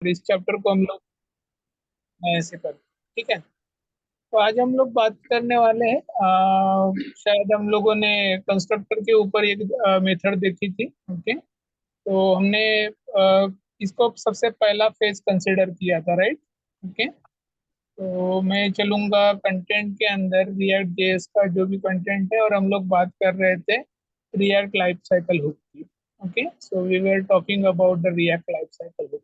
इस चैप्टर को हम लोग ऐसे कर, ठीक है। तो आज हम लोग बात करने वाले हैं, शायद हम लोगों ने कंस्ट्रक्टर के ऊपर एक मेथड देखी थी। ओके, तो हमने इसको सबसे पहला फेज कंसिडर किया था, राइट। ओके, तो मैं चलूंगा कंटेंट के अंदर, रिएक्ट जेएस का जो भी कंटेंट है, और हम लोग बात कर रहे थे रिएक्ट लाइफ साइकिल हुक की। Okay, so we were talking about the React life cycle hook.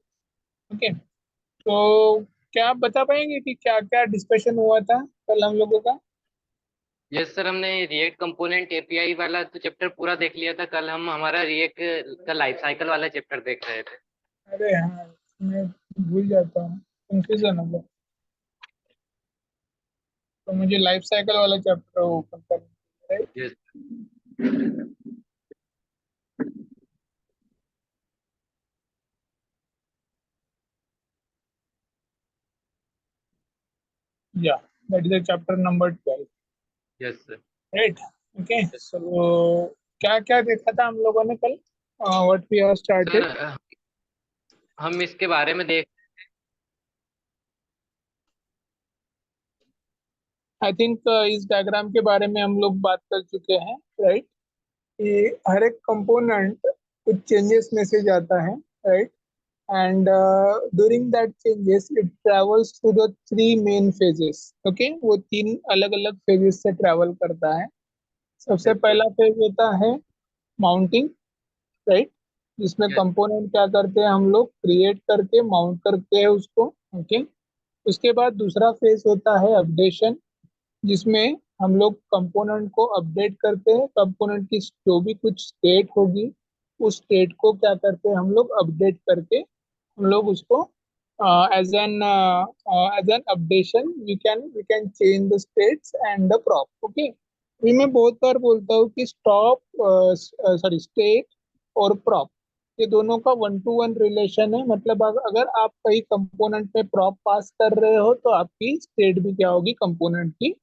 Okay, तो क्या आप बता पाएंगे कि क्या क्या डिस्कशन हुआ था कल हम लोगों का? यस सर, हमने रिएक्ट कंपोनेंट एपीआई वाला तो चैप्टर पूरा देख लिया था। कल हम हमारा रिएक्ट का लाइफ साइकिल वाला चैप्टर देख रहे थे। अरे हाँ, मैं भूल जाता हूँ, कंफ्यूजन हो गया। तो मुझे लाइफ साइकिल वाला चैप्टर ओपन करना है, yes. Right. Yeah, that is chapter number 12, yes sir. Right. Okay, so क्या क्या देखा था हम लोगों ने कल? What we have sir, started. हम इसके बारे में देख। आई थिंक इस डायग्राम के बारे में हम लोग बात कर चुके हैं, राइट। कि हर एक कंपोनेंट कुछ चेंजेस में से जाता है, right. And during that changes it travels through the three main phases. Okay, वो तीन अलग अलग phases से travel करता है। सबसे यस सर। पहला फेज होता है माउंटिंग, राइट, जिसमें यस। कंपोनेंट क्या करते हैं, हम लोग क्रिएट करके माउंट करते हैं उसको। ओके, उसके बाद दूसरा फेज होता है अपडेशन, जिसमें हम लोग कंपोनेंट को अपडेट करते हैं। कंपोनेंट की जो भी कुछ स्टेट होगी, उस स्टेट को क्या करते हैं हम लोग, अपडेट करके हम लोग उसको as an updation we can change the states and the prop. Okay, मैं बहुत बार बोलता हूँ कि स्टॉप, सॉरी, स्टेट और प्रॉप, ये दोनों का वन टू वन रिलेशन है। मतलब अगर आप कहीं कंपोनेंट में प्रॉप पास कर रहे हो तो आपकी स्टेट भी क्या होगी, कंपोनेंट की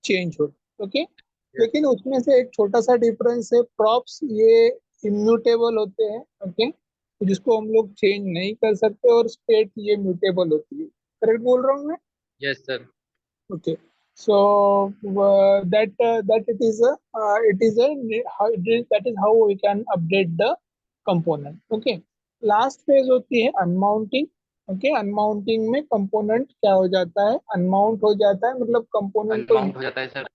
चेंज हो। Okay, yes. लेकिन उसमें से एक छोटा सा डिफरेंस है, प्रॉप्स ये इम्यूटेबल होते हैं। ओके, जिसको हम लोग चेंज नहीं कर सकते, और स्टेट ये म्यूटेबल होती है। करेक्ट बोल रहा हूँ मैं? Yes sir. Okay, so that that is how we can update the component. Okay, last phase होती है अनमाउंटिंग। ओके, अनमाउंटिंग में कंपोनेंट क्या हो जाता है, अनमाउंट हो जाता है, मतलब कंपोनेंट को अनमाउंट हो जाता है सर।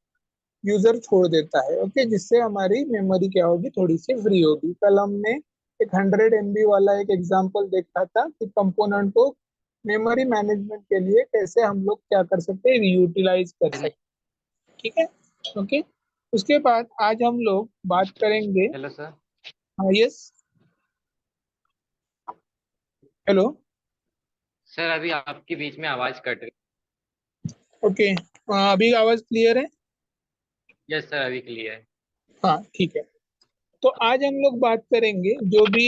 यूजर छोड़ देता है। ओके, जिससे हमारी मेमोरी क्या होगी, थोड़ी सी फ्री होगी। कल हमने एक 100 MB वाला एक एग्जांपल देखा था कि कंपोनेंट को मेमोरी मैनेजमेंट के लिए कैसे हम लोग क्या कर सकते हैं, यूटिलाइज कर सकते हैं। ठीक है। ओके, उसके बाद आज हम लोग बात करेंगे। Hello sir. हाँ, यस, हेलो। सर, अभी आपकी बीच में आवाज कट रही। ओके, अभी आवाज क्लियर है? यस सर, अभी क्लियर है। हाँ, ठीक है। तो आज हम लोग बात करेंगे जो भी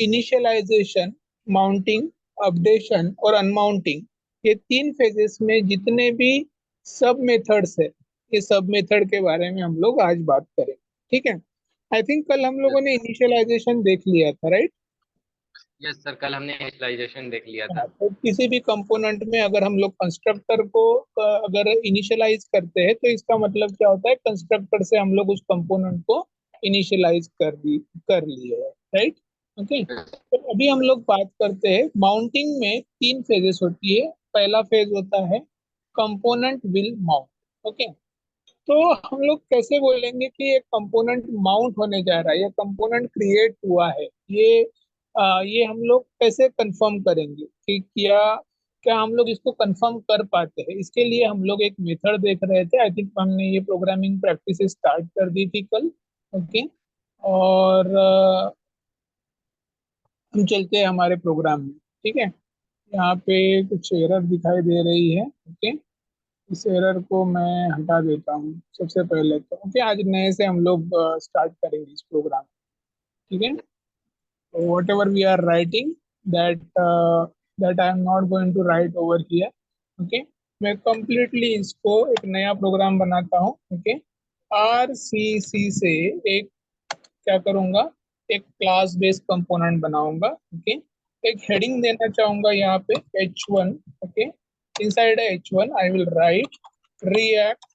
इनिशियलाइजेशन, माउंटिंग, अपडेशन और अनमाउंटिंग, ये तीन फेजेस में जितने भी सब मेथड्स है, ये सब मेथड के बारे में हम लोग आज बात करेंगे। ठीक है। आई थिंक कल हम लोगों यस। ने इनिशियलाइजेशन देख लिया था, राइट। यस सर, कल हमने इनिशियलाइजेशन देख लिया हाँ, था। तो किसी भी कंपोनेंट में अगर हम लोग कंस्ट्रक्टर को अगर इनिशियलाइज करते हैं, तो इसका मतलब क्या होता है, कंस्ट्रक्टर से हम लोग उस कंपोनेंट को इनिशियलाइज कर लिए है, राइट। ओके, तो अभी हम लोग बात करते हैं माउंटिंग में तीन फेजेस होती है। पहला फेज होता है कंपोनेंट विल माउंट। ओके, तो हम लोग कैसे बोलेंगे कि ये कंपोनेंट माउंट होने जा रहा है, ये कंपोनेंट क्रिएट हुआ है, ये हम लोग कैसे कंफर्म करेंगे कि क्या क्या हम लोग इसको कंफर्म कर पाते हैं? इसके लिए हम लोग एक मेथड देख रहे थे। आई थिंक हमने ये प्रोग्रामिंग प्रैक्टिस स्टार्ट कर दी थी कल। ओके, और हम चलते हैं हमारे प्रोग्राम में। ठीक है, यहाँ पे कुछ एरर दिखाई दे रही है। ओके, इस एरर को मैं हटा देता हूँ सबसे पहले। तो ओके, आज नए से हम लोग स्टार्ट करेंगे इस प्रोग्राम। ठीक है, तो whatever we are writing, that that I am not going to write over here. Okay, मैं कंप्लीटली इसको एक नया प्रोग्राम बनाता हूँ। ओके, आर सी से एक क्या करूँगा, एक क्लास बेस्ड कंपोनेंट बनाऊंगा। ओके, एक हेडिंग देना चाहूंगा यहाँ पे H1. Okay, inside H1 I will write React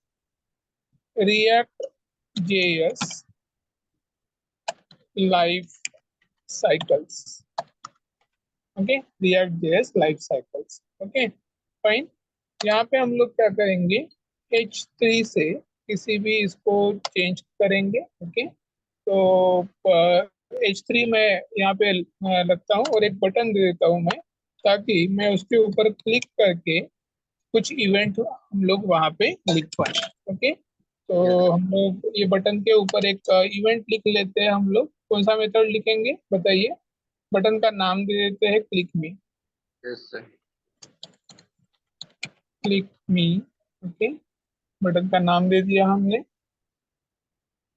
JS life cycles. Okay, React JS life cycles. Okay, fine. यहाँ पे हम लोग क्या करेंगे, H3 से किसी भी इसको चेंज करेंगे. ओके, तो H3 में यहाँ पे लगता हूँ और एक बटन दे देता हूँ मैं, ताकि मैं उसके ऊपर क्लिक करके कुछ इवेंट हम लोग वहाँ पे लिख पाए. ओके, यस तो हम लोग ये बटन के ऊपर एक इवेंट लिख लेते हैं. हम लोग कौन सा मेथड लिखेंगे बताइए. बटन का नाम दे देते हैं क्लिक मी. Yes sir. क्लिक मी. ओके, बटन का नाम दे दिया हमने.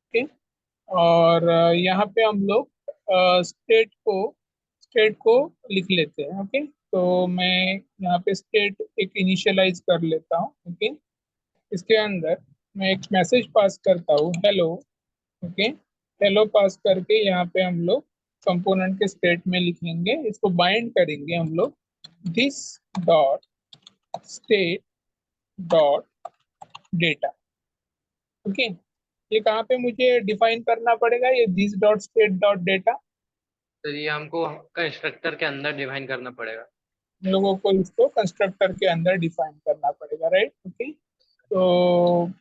ओके, और यहाँ पे हम लोग स्टेट को लिख लेते हैं. ओके, तो मैं यहाँ पे स्टेट एक इनिशियलाइज कर लेता हूँ. ओके, इसके अंदर मैं एक मैसेज पास करता हूँ, हेलो. ओके, हेलो पास करके यहाँ पे हम लोग कंपोनेंट के स्टेट में लिखेंगे. इसको बाइंड करेंगे हम लोग this dot state dot data. Okay, ये कहाँ पे मुझे डिफाइन करना पड़ेगा, ये this dot state dot data. Sir ये हमको कंस्ट्रक्टर के अंदर डिफाइन करना पड़ेगा. हम लोगों को इसको कंस्ट्रक्टर के अंदर डिफाइन करना पड़ेगा, राइट. ओके, तो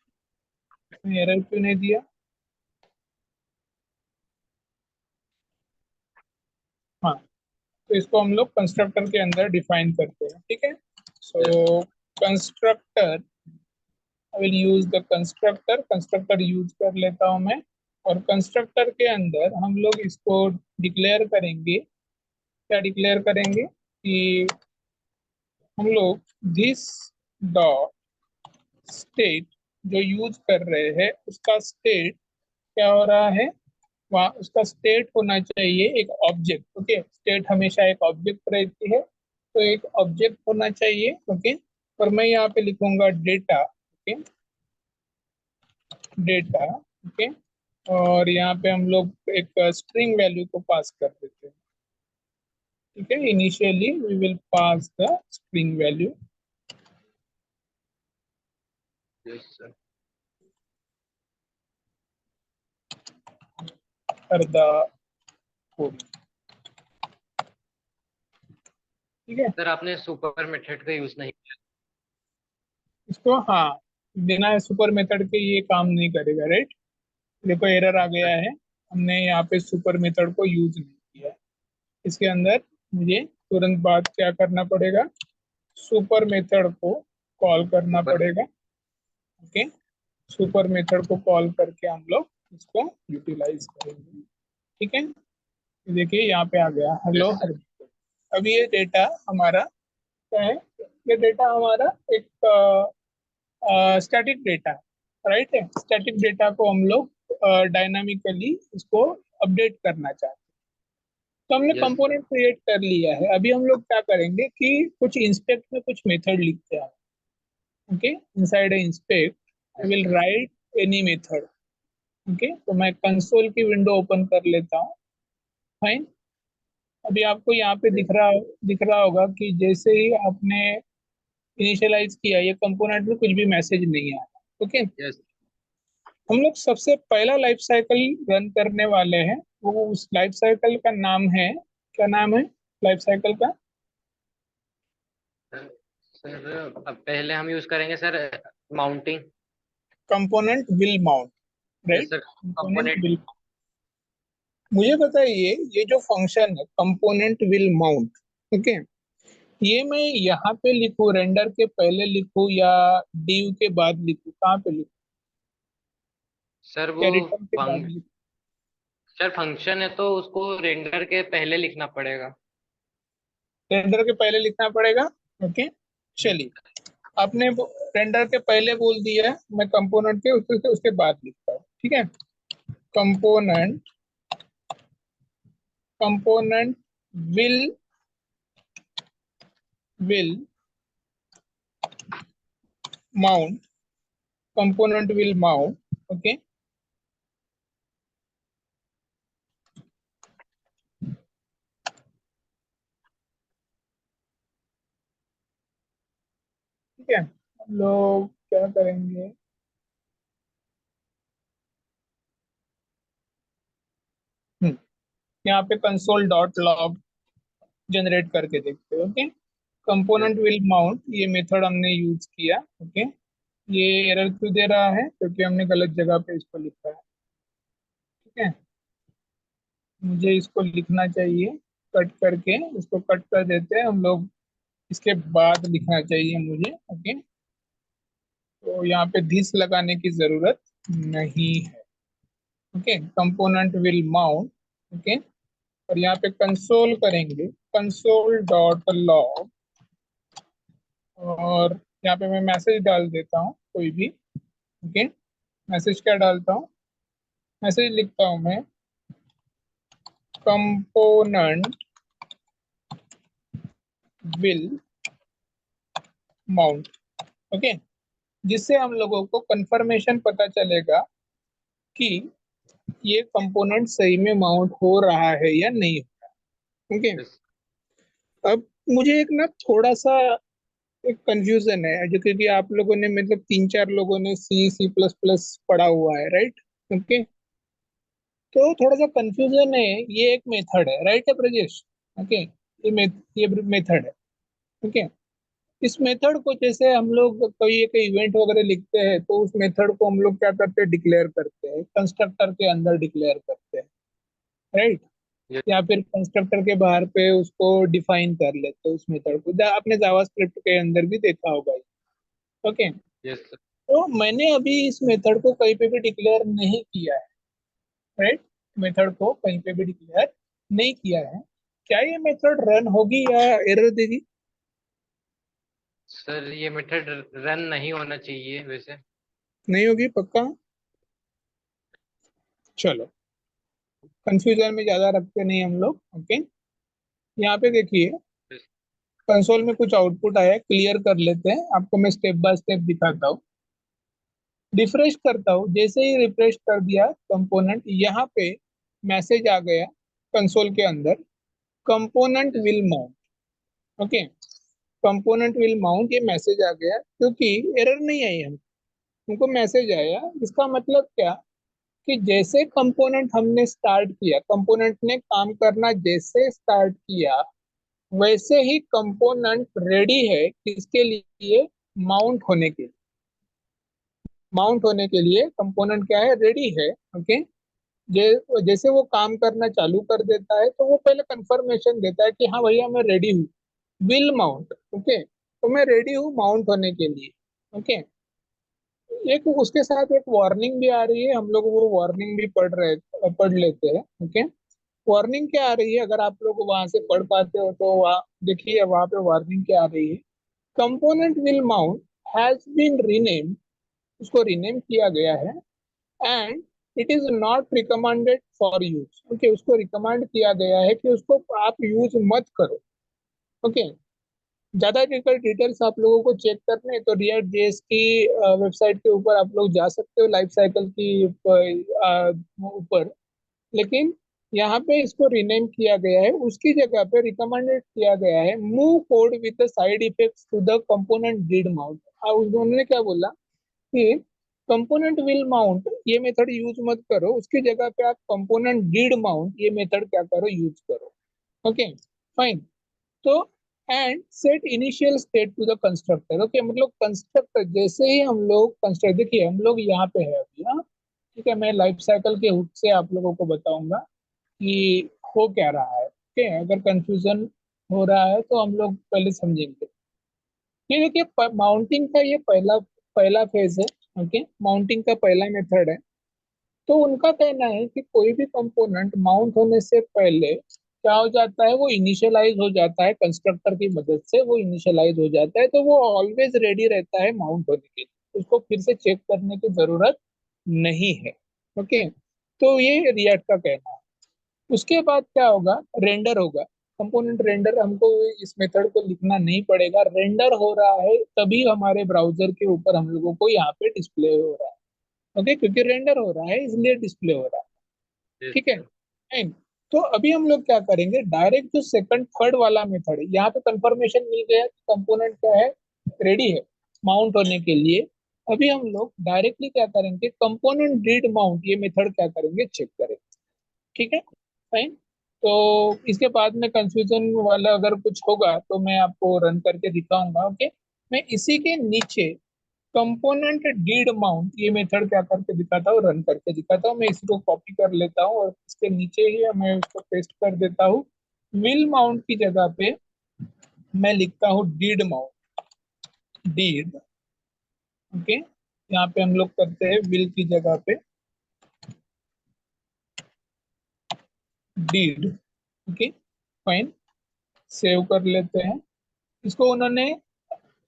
एरर क्यों नहीं दिया. हाँ, तो इसको हम लोग कंस्ट्रक्टर के अंदर डिफाइन करते हैं. ठीक है, yes so constructor, I will use the constructor. Constructor use कर लेता हूँ मैं, और कंस्ट्रक्टर के अंदर हम लोग इसको डिक्लेयर करेंगे. क्या डिक्लेयर करेंगे कि हम लोग दिस डॉट स्टेट जो यूज कर रहे हैं उसका स्टेट क्या हो रहा है, वहाँ उसका स्टेट होना चाहिए एक ऑब्जेक्ट. ओके, स्टेट हमेशा एक ऑब्जेक्ट रहती है, तो एक ऑब्जेक्ट होना चाहिए. ओके, और मैं यहाँ पे लिखूंगा डेटा. Okay, data. ओके, और यहाँ पे हम लोग एक स्ट्रिंग वैल्यू को पास कर देते हैं. ठीक है, initially we will pass the string value yes sir. For the code. ठीक है, सर आपने सुपर मेथड का यूज नहीं किया. इसको हाँ, बिना सुपर मेथड के ये काम नहीं करेगा, राइट. देखो एरर आ गया है, हमने यहाँ पे सुपर मेथड को यूज नहीं किया. इसके अंदर मुझे तुरंत बाद क्या करना पड़ेगा, सुपर मेथड को कॉल करना सुपर. पड़ेगा. ओके, सुपर मेथड को कॉल करके हम लोग इसको यूटिलाइज करेंगे. ठीक है, देखिए यहाँ पे आ गया हेलो यस सर. हर. अभी ये डेटा हमारा क्या है, ये डेटा हमारा एक स्टैटिक डेटा, राइट है. स्टैटिक डेटा को हम लोग डायनामिकली इसको अपडेट करना चाहते हैं. तो हमने यस सर. कंपोनेंट क्रिएट कर लिया है. अभी हम लोग क्या करेंगे कि कुछ इंस्पेक्ट में कुछ मेथड लिखते हैं. Okay, inside inspect I yes will sir. Right any method. Okay, तो मैं कंसोल की विंडो ओपन कर लेता हूँ. फाइन. अभी आपको यहाँ पे दिख रहा होगा कि जैसे ही आपने इनिशियलाइज किया ये कंपोनेंट में कुछ भी मैसेज नहीं आया. ओके, यस हम लोग सबसे पहला लाइफ साइकिल रन करने वाले हैं. वो उस लाइफ साइकिल का नाम है, क्या नाम है लाइफ साइकिल का. सर. अब पहले हम यूज करेंगे sir mounting. Component will mount, yes right. Sir. Component component. Will. मुझे बताइए ये जो फंक्शन है कंपोनेंट विल माउंट. ओके, ये मैं यहाँ पे लिखूँ, रेंडर के पहले लिखूँ या डिव के बाद लिखूँ, कहाँ पे लिखूँ, सर वो या रिटर्न के बाद फंक लिखूँ. सर फंक्शन है तो उसको रेंडर के पहले लिखना पड़ेगा. रेंडर के पहले लिखना पड़ेगा. ओके, चलिए. आपने रेंडर के पहले बोल दिया है, मैं कंपोनेंट के उसके बाद लिखता हूँ. ठीक है, component component will will mount. Component will mount. Okay, ठीक है, हम लोग क्या करेंगे, यहाँ पे कंसोल डॉट लॉग जनरेट करके देखते हैं। Okay, yes component will mount, ये मेथड हमने यूज किया। ओके, ये एरर क्यों दे रहा है, क्योंकि हमने गलत जगह पे इसको लिखा है। ठीक है, मुझे इसको लिखना चाहिए, कट करके इसको कट कर देते हैं हम लोग, इसके बाद लिखना चाहिए मुझे। ओके, तो यहाँ पे दिस लगाने की जरूरत नहीं है। Okay, component will mount. Okay, और यहाँ पे कंसोल करेंगे, कंसोल डॉट लॉग, और यहाँ पे मैं मैसेज डाल देता हूँ कोई भी। ओके, मैसेज क्या डालता हूँ, मैसेज लिखता हूँ मैं, कंपोनेंट विल माउंट। ओके, जिससे हम लोगों को कंफर्मेशन पता चलेगा कि ये कंपोनेंट सही में माउंट हो रहा है या नहीं। ओके, यस अब मुझे एक ना थोड़ा सा एक कंफ्यूजन है, जो क्योंकि आप लोगों ने मतलब तीन चार लोगों ने सी सी प्लस प्लस पढ़ा हुआ है, राइट। ओके, तो थोड़ा सा कंफ्यूजन है, ये एक मेथड है, राइट है ब्रजेश। ओके, ये मेथड है। ओके, इस मेथड को जैसे हम लोग कोई एक इवेंट वगैरह लिखते हैं, तो उस मेथड को हम लोग क्या करते हैं, डिक्लेयर करते हैं, कंस्ट्रक्टर के अंदर डिक्लेयर करते हैं, राइट। यस या फिर कंस्ट्रक्टर के बाहर पे उसको डिफाइन कर लेते हैं उस मेथड को, आपने जावास्क्रिप्ट के अंदर भी देखा होगा। ओके, यस तो मैंने अभी इस मेथड को कहीं पे भी डिक्लेयर नहीं किया है, राइट। मेथड को कहीं पे भी डिक्लेयर नहीं किया है। क्या ये मेथड रन होगी या एरर देगी? सर, ये मेथड रन नहीं होना चाहिए वैसे। नहीं होगी पक्का? चलो, कंफ्यूजन में ज्यादा रखते नहीं हम लोग। ओके, यहाँ पे देखिए, यस कंसोल में कुछ आउटपुट आया है, क्लियर कर लेते हैं, आपको मैं स्टेप बाय स्टेप दिखाता हूँ। रिफ्रेश करता हूँ, जैसे ही रिफ्रेश कर दिया कंपोनेंट, यहाँ पे मैसेज आ गया कंसोल के अंदर, component yes will mount. Okay, component will mount, ये मैसेज आ गया, क्योंकि एरर नहीं आई हमको मैसेज आया। इसका मतलब क्या, कि जैसे कंपोनेंट हमने स्टार्ट किया, कंपोनेंट ने काम करना जैसे स्टार्ट किया, वैसे ही कंपोनेंट रेडी है किसके लिए, माउंट होने के लिए। माउंट होने के लिए कंपोनेंट क्या है, रेडी है। ओके, जैसे वो काम करना चालू कर देता है, तो वो पहले कंफर्मेशन देता है कि हाँ भैया मैं रेडी हूँ, विल माउंट। ओके, तो मैं रेडी हूँ माउंट होने के लिए। ओके, एक उसके साथ एक वार्निंग भी आ रही है, हम लोग वो वार्निंग भी पढ़ लेते हैं। ओके, वार्निंग क्या आ रही है, अगर आप लोग वहां से पढ़ पाते हो तो वहाँ देखिए, वहां पे वार्निंग क्या आ रही है, component will mount has been renamed, उसको रीनेम किया गया है, and it is not recommended for use. Okay, उसको रिकमेंड किया गया है कि उसको आप यूज मत करो। ओके, ज्यादा डिटेल्स आप लोगों को चेक करने हैं, तो रिएक्ट जेएस की वेबसाइट के ऊपर आप लोग जा सकते हो, लाइफ साइकिल की ऊपर। लेकिन यहाँ पे इसको रिनेम किया गया है, उसकी जगह पे रिकमेंडेड किया गया है, move code with side effects to the component did mount. उन्होंने क्या बोला कि कंपोनेंट विल माउंट ये मेथड यूज मत करो, उसकी जगह पे आप कंपोनेंट डिड माउंट ये मेथड क्या करो, यूज करो। Okay, fine. तो and set initial state to the constructor. Okay, मतलब कंस्ट्रक्टर जैसे ही हम लोग कंस्ट्रक्ट, देखिए हम लोग यहाँ पे है अभी, हाँ। ठीक है, मैं लाइफ साइकिल के हुक से आप लोगों को बताऊंगा कि हो क्या रहा है। ओके, अगर कंफ्यूजन हो रहा है तो हम लोग पहले समझेंगे। ये देखिए, माउंटिंग का ये पहला पहला फेज है। ओके, माउंटिंग का पहला मेथड है। तो उनका कहना है कि कोई भी कंपोनेंट माउंट होने से पहले क्या हो जाता है, वो इनिशियलाइज हो जाता है, कंस्ट्रक्टर की मदद से वो इनिशियलाइज हो जाता है, तो वो ऑलवेज रेडी रहता है माउंट होने के लिए, उसको फिर से चेक करने की जरूरत नहीं है। ओके, तो ये रिएक्ट का कहना है। उसके बाद क्या होगा, रेंडर होगा, कंपोनेंट रेंडर, हमको इस मेथड को लिखना नहीं पड़ेगा, रेंडर हो रहा है तभी हमारे ब्राउजर के ऊपर हम लोगों को यहाँ पे डिस्प्ले हो रहा है। ओके, क्योंकि रेंडर हो रहा है इसलिए डिस्प्ले हो रहा है। यस ठीक है, सर fine। तो अभी हम लोग क्या करेंगे, डायरेक्ट जो सेकंड थर्ड वाला मेथड है, यहाँ पे कंफर्मेशन मिल गया कि कंपोनेंट क्या है, रेडी है। माउंट होने के लिए अभी हम लोग डायरेक्टली क्या करेंगे, कंपोनेंट डीड माउंट ये मेथड क्या करेंगे, चेक करेंगे। ठीक है, फाइन। तो इसके बाद में कंफ्यूजन वाला अगर कुछ होगा तो मैं आपको रन करके दिखाऊंगा। ओके, मैं इसी के नीचे कंपोनेंट डीड माउंट ये मेथड क्या करके दिखाता हूँ, रन करके दिखाता हूँ। मैं इसको कॉपी कर लेता हूँ और इसके नीचे ही मैं उसको पेस्ट कर देता हूँ। विल माउंट की जगह पे मैं लिखता हूँ डीड माउंट, डीड। ओके, यहाँ पे हम लोग करते हैं विल की जगह पे डीड। ओके, फाइन, सेव कर लेते हैं। इसको उन्होंने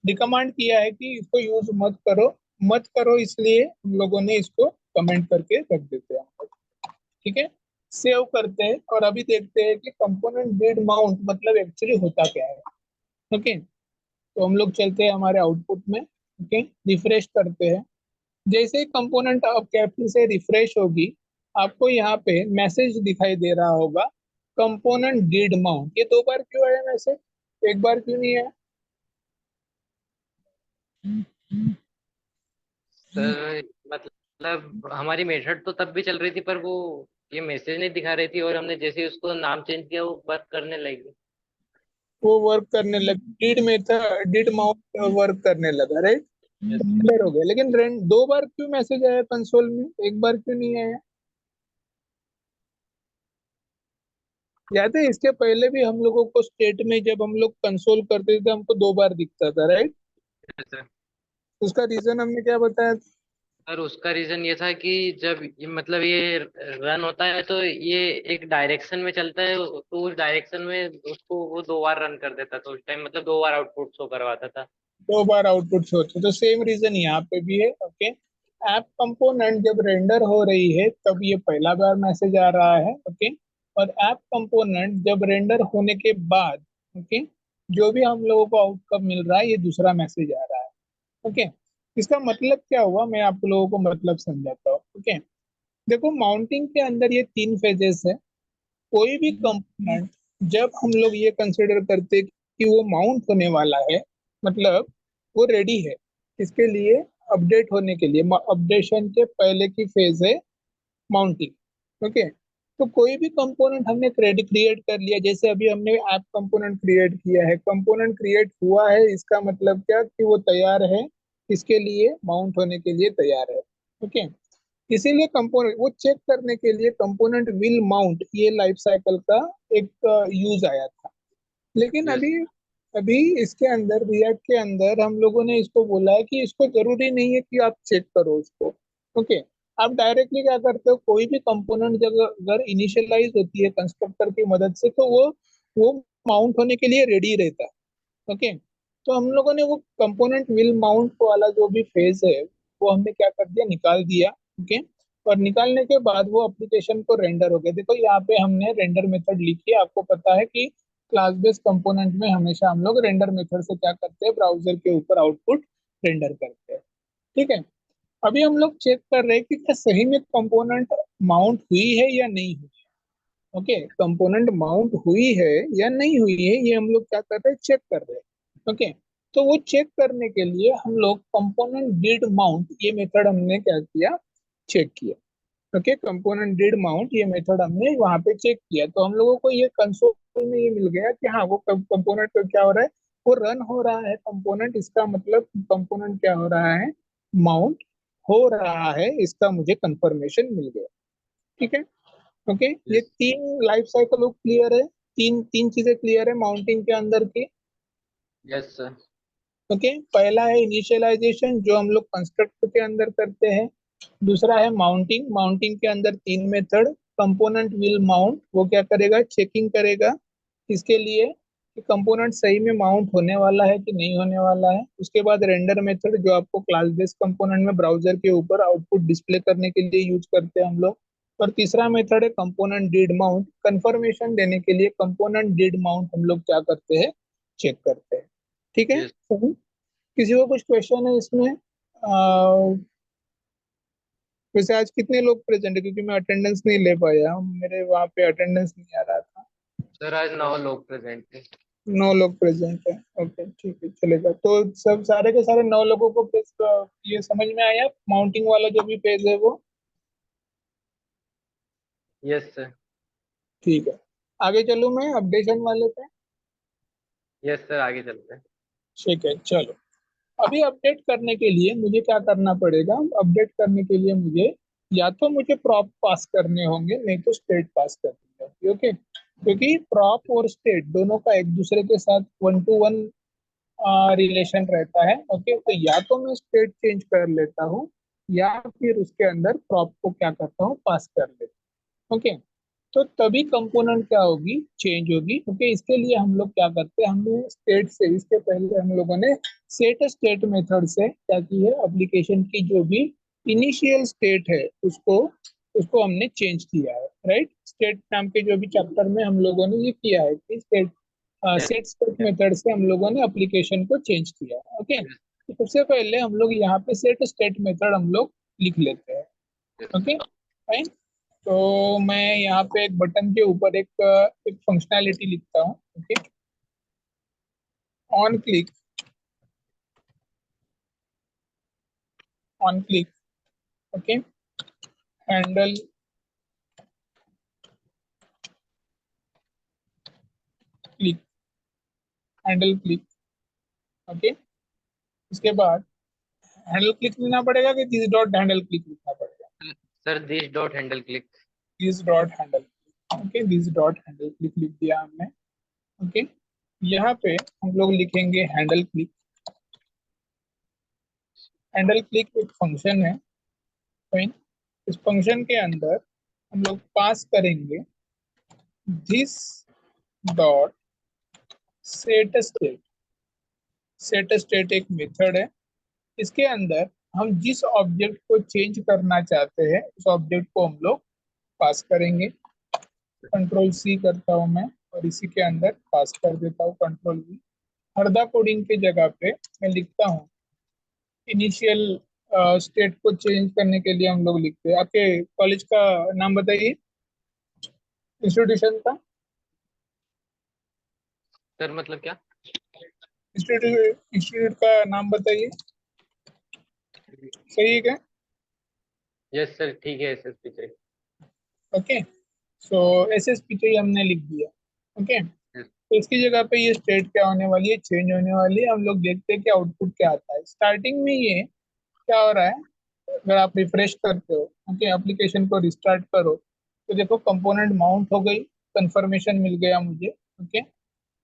रिकमेंड किया है कि इसको यूज मत करो, मत करो, इसलिए हम लोगों ने इसको कमेंट करके रख देते हैं। ठीक है, सेव करते हैं और अभी देखते हैं कि कंपोनेंट डीड माउंट मतलब एक्चुअली होता क्या है। ओके, तो हम लोग चलते हैं हमारे आउटपुट में। ओके, रिफ्रेश करते हैं। जैसे ही कंपोनेंट आप कैप्चर से रिफ्रेश होगी, आपको यहाँ पे मैसेज दिखाई दे रहा होगा, कंपोनेंट डीड माउंट। ये दो बार क्यों आया मैसेज, एक बार क्यों नहीं आया? सर मतलब हमारी मेथड तो तब भी चल रही थी, पर वो ये मैसेज नहीं दिखा रही थी, और हमने जैसे ही उसको नाम चेंज किया वो वर्क करने लगी। वो वर्क करने लगा, डीड में था, डीड माउंट वर्क करने लगा, राइट? Yes sir. रेंडर हो गया, लेकिन दो बार क्यों मैसेज आया कंसोल में, एक बार क्यों नहीं आया? याद है इसके पहले भी हम लोगों को स्टेट में जब हम लोग कंसोल करते थे हमको दो बार दिखता था, राइट? Yes sir. उसका रीजन हमने क्या बताया था? सर उसका रीजन ये था कि जब ये मतलब ये रन होता है तो ये एक डायरेक्शन में चलता है, तो उस डायरेक्शन में उसको वो दो बार रन कर देता था, उस टाइम मतलब दो बार आउटपुट शो करवाता था। दो बार आउटपुट होते तो सेम रीजन यहाँ पे भी है। ओके, ऐप कंपोनेंट जब रेंडर हो रही है तब ये पहला बार मैसेज आ रहा है। ओके, और ऐप कंपोनेंट जब रेंडर होने के बाद, ओके, जो भी हम लोगों को आउटकम मिल रहा है ये दूसरा मैसेज आ रहा है। ओके, इसका मतलब क्या हुआ, मैं आप लोगों को मतलब समझाता हूँ। ओके, देखो माउंटिंग के अंदर ये तीन फेजेस है। कोई भी कंपोनेंट जब हम लोग ये कंसिडर करते कि वो माउंट होने वाला है, मतलब वो रेडी है इसके लिए, अपडेट होने के लिए, अपडेशन के पहले की फेज है माउंटिंग। ओके, तो कोई भी कंपोनेंट हमने क्रिएट कर लिया, जैसे अभी हमने ऐप कंपोनेंट क्रिएट किया है, कंपोनेंट क्रिएट हुआ है, इसका मतलब क्या कि वो तैयार है, इसके लिए माउंट होने के लिए तैयार है। ओके, इसीलिए कंपोनेंट वो चेक करने के लिए कंपोनेंट विल माउंट ये लाइफ साइकिल का एक यूज आया था। लेकिन यस। अभी अभी इसके अंदर, रिएक्ट के अंदर हम लोगों ने इसको बोला है कि इसको जरूरी नहीं है कि आप चेक करो उसको। ओके, आप डायरेक्टली क्या करते हो, कोई भी कंपोनेंट जब अगर इनिशियलाइज होती है कंस्ट्रक्टर की मदद से तो वो माउंट होने के लिए रेडी रहता है। ओके, तो हम लोगों ने वो कंपोनेंट विल माउंट वाला जो भी फेज है वो हमने क्या कर दिया, निकाल दिया। ओके, और निकालने के बाद वो एप्लीकेशन को रेंडर हो गया। देखो यहाँ पे हमने रेंडर मेथड लिखी है, आपको पता है कि क्लास बेस्ड कंपोनेंट में हमेशा हम लोग रेंडर मेथड से क्या करते हैं, ब्राउजर के ऊपर आउटपुट रेंडर करते हैं। ठीक है, अभी हम लोग चेक कर रहे हैं कि क्या सही में कंपोनेंट माउंट हुई है या नहीं हुई। ओके, कंपोनेंट माउंट हुई है या नहीं हुई है ये हम लोग क्या कर रहे हैं, चेक कर रहे हैं। ओके, तो वो चेक करने के लिए हम लोग कंपोनेंट डिड माउंट ये मेथड हमने क्या किया, चेक किया। ओके, कंपोनेंट डिड माउंट ये मेथड हमने वहां पे चेक किया, तो हम लोगों को ये कंसोल में ये मिल गया कि हाँ वो कंपोनेंट का क्या हो रहा है, वो रन हो रहा है कंपोनेंट, इसका मतलब कंपोनेंट क्या हो रहा है, माउंट हो रहा है, इसका मुझे कंफर्मेशन मिल गया। ठीक है, ओके, ये यस। तीन लाइफ साइकिल क्लियर है, तीन तीन चीजें क्लियर है माउंटिंग के अंदर की। Yes sir. ओके, पहला है इनिशियलाइजेशन जो हम लोग कंस्ट्रक्ट के अंदर करते हैं। दूसरा है माउंटिंग, माउंटिंग के अंदर तीन मेथड, कंपोनेंट विल माउंट वो क्या करेगा, चेकिंग करेगा इसके लिए कि कंपोनेंट सही में माउंट होने वाला है कि नहीं होने वाला है। उसके बाद रेंडर मेथड जो आपको क्लास बेस्ड कंपोनेंट में ब्राउजर के ऊपर आउटपुट डिस्प्ले करने के लिए यूज करते हैं हम लोग। और तीसरा मेथड है कंपोनेंट डिड माउंट, कंफर्मेशन देने के लिए कंपोनेंट डिड माउंट हम लोग क्या करते हैं, चेक करते हैं। ठीक है, यस। सही। किसी को कुछ क्वेश्चन है इसमें? वैसे आज कितने लोग प्रेजेंट है, क्योंकि मैं अटेंडेंस नहीं ले पाया, मेरे वहाँ पे अटेंडेंस नहीं आ रहा था। सर आज 9 लोग प्रेजेंट थे। नौ लोग प्रेजेंट है। ओके ठीक है, चलेगा। तो सब सारे के सारे नौ लोगों को ये समझ में आया, माउंटिंग वाला जो भी पेज है वो। Yes sir. ठीक है, आगे चलूँ मैं अपडेशन वाले पे। यस सर, आगे चलते हैं। ठीक है चलो। अभी अपडेट करने के लिए मुझे क्या करना पड़ेगा? अपडेट करने के लिए मुझे या तो मुझे प्रॉप पास करने होंगे, नहीं तो स्टेट पास करनी होगी। ओके, क्योंकि प्रॉप और स्टेट दोनों का एक दूसरे के साथ 1 to 1 रिलेशन रहता है। ओके, तो या तो मैं स्टेट चेंज कर लेता हूँ या फिर उसके अंदर प्रॉप को क्या करता हूँ, पास कर लेता हूँ। ओके, तो तभी कंपोनेंट क्या होगी, चेंज होगी। ओके, इसके लिए हम लोग क्या करते हैं, हमने स्टेट से इसके पहले हम लोगों ने सेट स्टेट मेथड से क्या की है, एप्लीकेशन की जो भी इनिशियल स्टेट है उसको उसको हमने चेंज किया है। राइट, स्टेट नाम के जो भी चैप्टर में हम लोगों ने ये किया है कि state yes. Set state method से हम लोगों ने एप्लीकेशन को चेंज किया है। ओके, तो सबसे पहले हम लोग यहाँ पे सेट स्टेट मेथड हम लोग लिख लेते हैं। यस। Okay fine. तो मैं यहाँ पे एक बटन के ऊपर एक फंक्शनैलिटी लिखता हूँ। Okay, on click, on click. Okay, handle click, handle click. Okay, इसके बाद हैंडल क्लिक लिखना पड़ेगा कि दिस डॉट हैंडल क्लिक लिखना पड़ेगा? Sir this dot handle click. This dot handle. Okay, this dot handle click लिख दिया हमने। ओके, यहाँ पे हम लोग लिखेंगे हैंडल क्लिक। हैंडल क्लिक एक फंक्शन है। फाइन, इस फंक्शन के अंदर हम लोग पास करेंगे this dot set state. Set state एक मेथड है, इसके अंदर हम जिस ऑब्जेक्ट को चेंज करना चाहते हैं उस ऑब्जेक्ट को हम लोग पास करेंगे। कंट्रोल सी करता हूं मैं और इसी के अंदर पास कर देता हूँ कंट्रोल वी। हरदा कोडिंग की जगह पे मैं लिखता हूँ इनिशियल स्टेट को चेंज करने के लिए हम लोग लिखते हैं। आपके कॉलेज का नाम बताइए, इंस्टीट्यूशन का। सर मतलब क्या? इंस्टीट्यूट इंस्टीट्यूट का नाम बताइए, सही है क्या? यस सर, ठीक है, एस एस पी। ओके, सो एस एस पी चाहिए, हमने लिख दिया। ओके, तो इसकी जगह पे ये स्टेट क्या होने वाली है, चेंज होने वाली है। हम लोग देखते हैं कि आउटपुट क्या आता है। स्टार्टिंग में ये क्या हो रहा है, अगर आप रिफ्रेश करते हो, ओके, एप्लीकेशन को रिस्टार्ट करो, तो देखो कंपोनेंट माउंट हो गई, कंफर्मेशन मिल गया मुझे। ओके,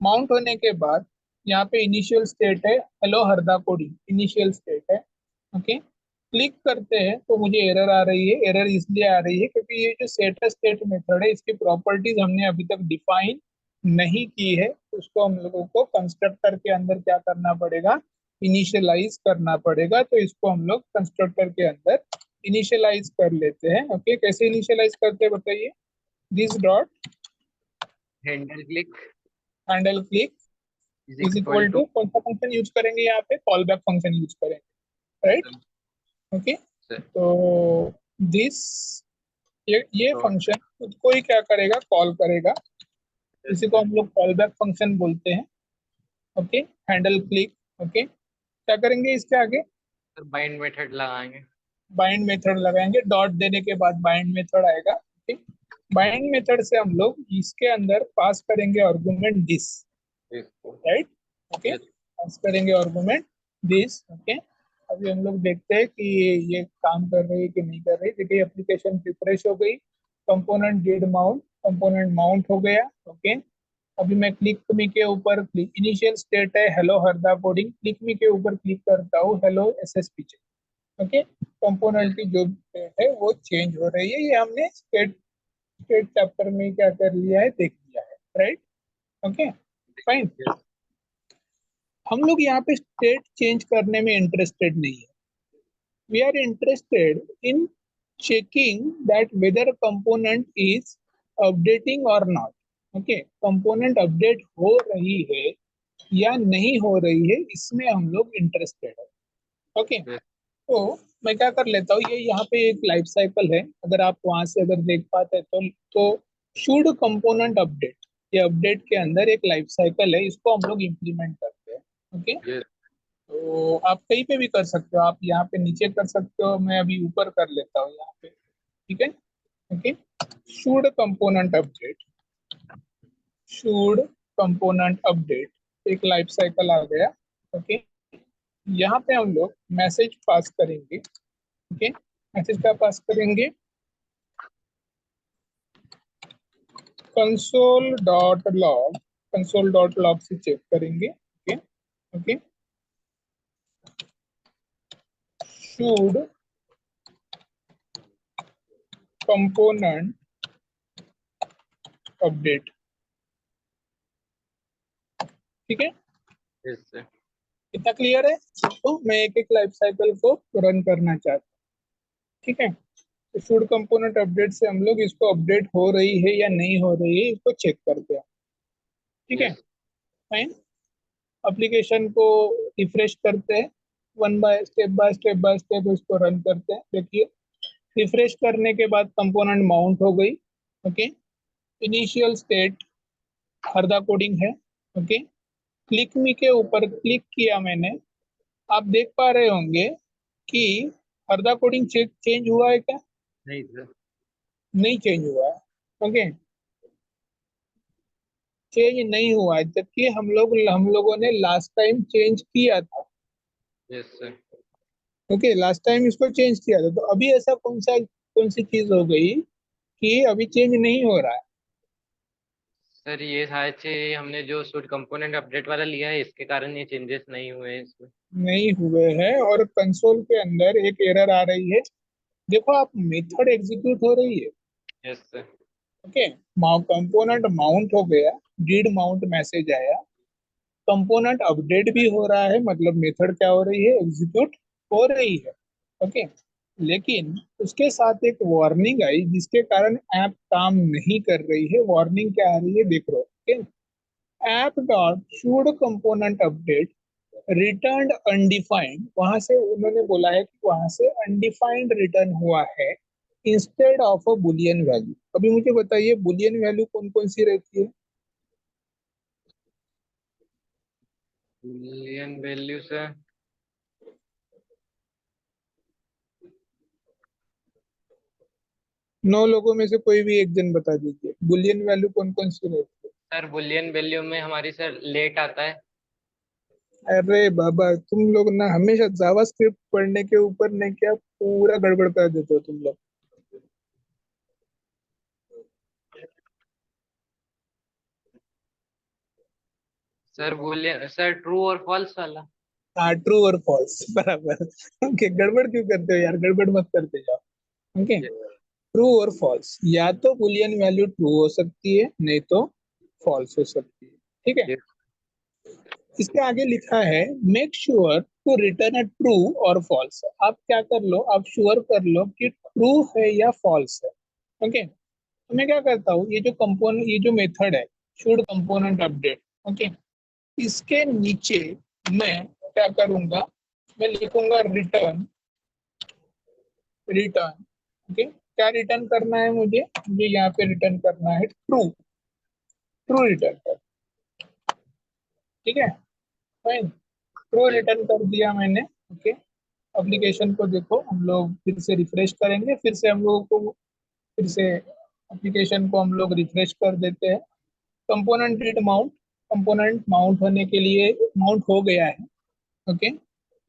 माउंट होने के बाद यहाँ पे इनिशियल स्टेट है हेलो हरदा कोडिंग, इनिशियल स्टेट है। ओके, क्लिक करते हैं तो मुझे एरर आ रही है। एरर इसलिए आ रही है क्योंकि ये जो सेट स्टेट मेथड है इसकी प्रॉपर्टीज हमने अभी तक डिफाइन नहीं की है। उसको हम लोगों को कंस्ट्रक्टर के अंदर क्या करना पड़ेगा, इनिशियलाइज करना पड़ेगा। तो इसको हम लोग कंस्ट्रक्टर के अंदर इनिशियलाइज कर लेते हैं। ओके, कैसे इनिशियलाइज करते हैं बताइए? This dot handle click handle click is is equal equal to. To कौन सा फंक्शन यूज करेंगे यहाँ पे, कॉल बैक फंक्शन यूज करेंगे। Right, okay. सर तो दिस ये डॉट। फंक्शन खुद को ही क्या करेगा, कॉल करेगा। इसी को हम लोग कॉल बैक फंक्शन बोलते हैं। Okay, handle click. ओके, क्या करेंगे इसके आगे, सर बाइंड मेथड लगाएंगे। बाइंड मेथड लगाएंगे। डॉट देने के बाद बाइंड मेथड आएगा। ठीक, बाइंड मेथड से हम लोग इसके अंदर पास करेंगे आर्गुमेंट दिस। इसको। Right, okay, yes. पास करेंगे आर्गुमेंट दिस। ओके, अभी हम लोग देखते हैं कि ये काम कर रही है कि नहीं कर रही। देखिए एप्लीकेशन रिफ्रेश हो गई, component did mount, component mount हो गया। ओके, अभी मैं क्लिक मी के ऊपर, क्लिक इनिशियल स्टेट है हेलो हरदा कोडिंग, क्लिक मी के ऊपर क्लिक करता हूँ hello S S P. Okay, component की जो स्टेट है वो चेंज हो रही है। ये हमने स्टेट स्टेट चैप्टर में क्या कर लिया है, देख लिया है। Right, okay fine. यस। हम लोग यहाँ पे स्टेट चेंज करने में इंटरेस्टेड नहीं है। We are interested in checking that whether component is updating और नॉट। ओके, कंपोनेंट अपडेट हो रही है या नहीं हो रही है, इसमें हम लोग इंटरेस्टेड है। Okay, yes. तो मैं क्या कर लेता हूँ, ये यहाँ पे एक लाइफ साइकिल है, अगर आप वहां से अगर देख पाते तो शुड कंपोनेंट अपडेट। ये अपडेट के अंदर एक लाइफ साइकिल है, इसको हम लोग इम्प्लीमेंट करते हैं। Okay, yes. तो आप कहीं पे भी कर सकते हो, आप यहाँ पे नीचे कर सकते हो, मैं अभी ऊपर कर लेता हूँ यहाँ पे। ठीक है। Okay, should component update, should component update, एक लाइफ साइकिल आ गया। ओके, यहाँ पे हम लोग मैसेज पास करेंगे। ओके, मैसेज क्या पास करेंगे, कंसोल.log, कंसोल.log से चेक करेंगे। Okay, okay, should component update. ठीक है, यस सर। कितना क्लियर है। तो मैं एक एक लाइफ साइकिल को रन करना चाहता हूँ। ठीक है, तो शुड कंपोनेंट अपडेट से हम लोग इसको अपडेट हो रही है या नहीं हो रही है इसको चेक करते हैं। ठीक है, यस। फाइन। एप्लीकेशन को रिफ्रेश करते हैं, one by step by step by step उसको रन करते हैं। देखिए, रिफ्रेश करने के बाद कंपोनेंट माउंट हो गई। Okay, initial state Harda coding है। ओके, क्लिक मी के ऊपर क्लिक किया मैंने, आप देख पा रहे होंगे कि हरदा कोडिंग चेंज हुआ है क्या, नहीं सर। नहीं चेंज हुआ है। ओके, चेंज नहीं हुआ है, जबकि हम लोगों ने लास्ट टाइम चेंज किया था। Yes sir. Okay, last time इसको चेंज किया था, तो अभी ऐसा कौन सी चीज हो गई कि अभी चेंज नहीं हो रहा है। सर ये शायद से हमने जो सूट कंपोनेंट अपडेट वाला लिया है इसके कारण ये चेंजेस नहीं हुए हैं इसमें। नहीं हुए हैं, और कंसोल के अंदर एक एरर आ रही है। देखो, आप मेथड एग्जीक्यूट हो रही है। Yes sir. Okay, component mount हो गया, डीड माउंट मैसेज आया, कंपोनेंट अपडेट भी हो रहा है, मतलब मेथड क्या हो रही है, एग्जीक्यूट हो रही है। ओके, लेकिन उसके साथ एक वार्निंग आई जिसके कारण ऐप काम नहीं कर रही है। वार्निंग क्या आ रही है, देख लो। Okay, app dot should component update return undefined, वहां से उन्होंने बोला है कि वहां से अनडिफाइंड रिटर्न हुआ है instead of a Boolean value. अभी मुझे बताइए, बुलियन वैल्यू कौन कौन सी रहती है। Boolean value sir. 9 लोगों में से कोई भी एक जन बता दीजिए, बुलियन वैल्यू कौन कौन सी रहती है। सर बुलियन वैल्यू में हमारी सर लेट आता है। अरे बाबा, तुम लोग ना हमेशा जावा स्क्रिप्ट पढ़ने के ऊपर ने क्या पूरा गड़बड़ कर देते हो तुम लोग। सर बुलियन सर ट्रू और फॉल्स वाला। हाँ, ट्रू और फॉल्स बराबर। ओके, गड़बड़ क्यों करते हो यार, गड़बड़ मत करते जाओ। ओके, ट्रू और फॉल्स, या तो बुलियन वैल्यू ट्रू हो सकती है, नहीं तो फॉल्स हो सकती है। ठीक है, यस। इसके आगे लिखा है make sure to return a true और फॉल्स। आप क्या कर लो, आप श्योर कर लो कि ट्रू है या फॉल्स है। ओके, तो मैं क्या करता हूँ, ये जो मेथड है, शुड कंपोनेंट अपडेट। ओके, इसके नीचे मैं क्या करूंगा, मैं लिखूंगा रिटर्न, रिटर्न। ओके, क्या रिटर्न करना है मुझे, यहाँ पे रिटर्न करना है ट्रू, ट्रू रिटर्न कर। ठीक है, फाइन, ट्रू यस। रिटर्न कर दिया मैंने। ओके, एप्लीकेशन को देखो, हम लोग फिर से रिफ्रेश करेंगे, फिर से हम लोगों को फिर से एप्लीकेशन को हम लोग रिफ्रेश कर देते हैं। Component did mount, component mount होने के लिए माउंट हो गया है। ओके,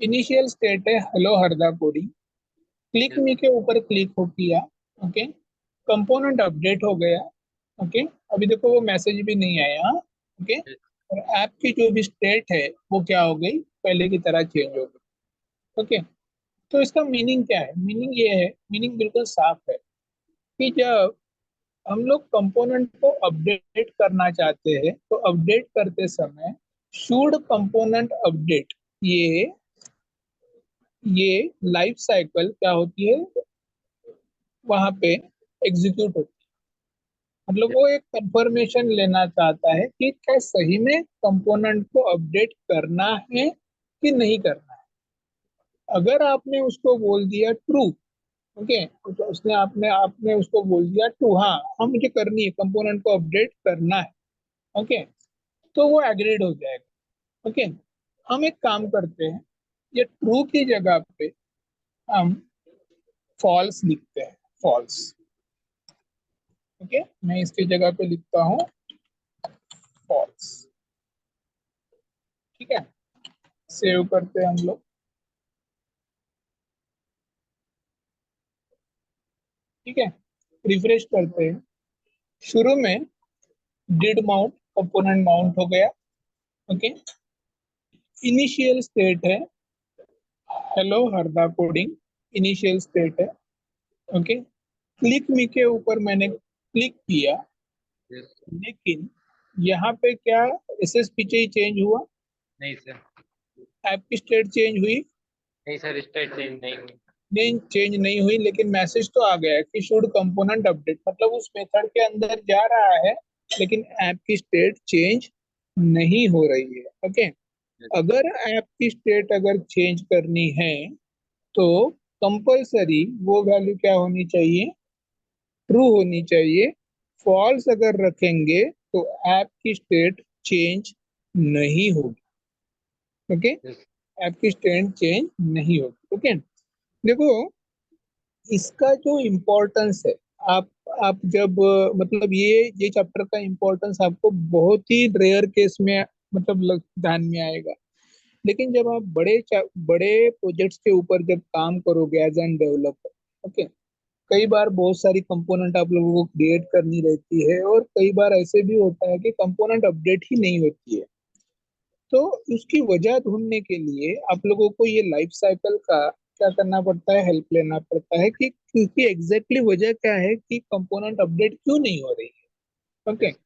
इनिशियल स्टेट है हेलो हरदा कोडिंग, क्लिक यस। मी के ऊपर क्लिक हो किया। ओके, कंपोनेंट अपडेट हो गया। ओके, अभी देखो वो मैसेज भी नहीं आया। ओके, और ऐप की जो भी स्टेट है वो क्या हो गई, पहले की तरह चेंज हो गई। ओके, तो इसका मीनिंग क्या है, मीनिंग ये है, मीनिंग बिल्कुल साफ है कि जब हम लोग कंपोनेंट को अपडेट करना चाहते हैं तो अपडेट करते समय शुड कंपोनेंट अपडेट, ये ये लाइफ साइकिल क्या होती है वहां पे एग्जीक्यूट होती है। मतलब वो एक कंफर्मेशन लेना चाहता है कि क्या सही में कंपोनेंट को अपडेट करना है कि नहीं करना है। अगर आपने उसको बोल दिया ट्रू, ओके, तो उसने आपने आपने उसको बोल दिया ट्रू, हाँ हाँ मुझे करनी है, कंपोनेंट को अपडेट करना है, ओके, तो वो एग्रीड हो जाएगा। ओके, हम एक काम करते हैं, ये ट्रू की जगह पे हम फॉल्स लिखते हैं, फॉल्स। ओके, मैं इसकी जगह पे लिखता हूँ फॉल्स। ठीक है, सेव करते हैं हम लोग। ठीक है, रिफ्रेश करते हैं। शुरू में डिड माउंट, कंपोनेंट माउंट हो गया। ओके, इनिशियल स्टेट है हेलो हरदा कोडिंग, इनिशियल स्टेट है। ओके, क्लिक मी के ऊपर मैंने क्लिक किया, Yes. लेकिन यहाँ पे क्या एसएस पीछे ही चेंज हुआ, नहीं सर। ऐप की स्टेट चेंज हुई? नहीं सर, स्टेट चेंज नहीं हुई। नहीं, चेंज नहीं हुई, लेकिन मैसेज तो आ गया है कि शुड कंपोनेंट अपडेट, मतलब उस मेथड के अंदर जा रहा है, लेकिन ऐप की स्टेट चेंज नहीं हो रही है। Okay, Yes. अगर ऐप की स्टेट अगर चेंज करनी है तो कंपलसरी वो वैल्यू क्या होनी चाहिए, ट्रू होनी चाहिए। फॉल्स अगर रखेंगे तो ऐप की स्टेट चेंज नहीं होगी। Okay, Yes. ऐप की स्टेट चेंज नहीं होगी। ओके, देखो इसका जो इम्पोर्टेंस है, आप आप जब मतलब ये चैप्टर का इम्पोर्टेंस आपको बहुत ही रेयर केस में मतलब ध्यान में आएगा। लेकिन जब आप बड़े प्रोजेक्ट्स के ऊपर जब काम करोगे एज एन डेवलपर, ओके, कई बार बहुत सारी कंपोनेंट आप लोगों को क्रिएट करनी रहती है, और कई बार ऐसे भी होता है कि कंपोनेंट अपडेट ही नहीं होती है। तो उसकी वजह ढूंढने के लिए आप लोगों को ये लाइफ साइकिल का क्या करना पड़ता है, हेल्प लेना पड़ता है कि क्योंकि एग्जैक्टली वजह क्या है कि कंपोनेंट अपडेट क्यों नहीं हो रही है। Okay, Yes.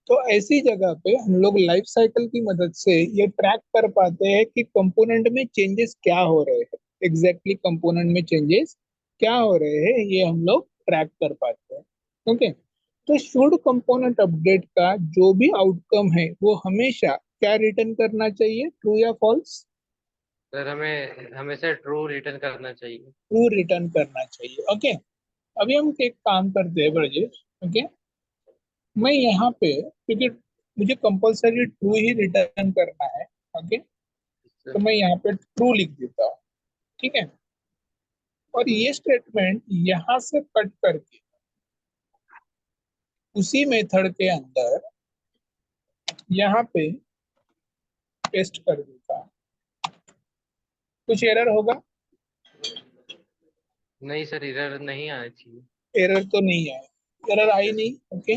तो ऐसी जगह पे हम लोग लाइफ साइकिल की मदद से ये ट्रैक कर पाते हैं कि कंपोनेंट में चेंजेस क्या हो रहे हैं, एग्जैक्टली कंपोनेंट में चेंजेस क्या हो रहे हैं, ये हम लोग ट्रैक कर पाते हैं। ओके, तो शुड कंपोनेंट अपडेट का जो भी आउटकम है वो हमेशा क्या रिटर्न करना चाहिए, ट्रू या फॉल्स? सर हमें हमेशा ट्रू रिटर्न करना चाहिए। ट्रू रिटर्न करना चाहिए। ओके, अभी हम एक काम करते हैं ब्रजेश। ओके, मैं यहाँ पे क्योंकि मुझे कंपलसरी ट्रू ही रिटर्न करना है। ओके, तो सर। मैं यहाँ पे ट्रू लिख देता हूँ। ठीक है, और ये स्टेटमेंट यहाँ से कट करके उसी मेथड के अंदर यहाँ पे पेस्ट कर देता हूँ। कुछ एरर होगा? नहीं सर, एरर नहीं आना चाहिए। एरर तो नहीं आया, एरर आई नहीं। ओके,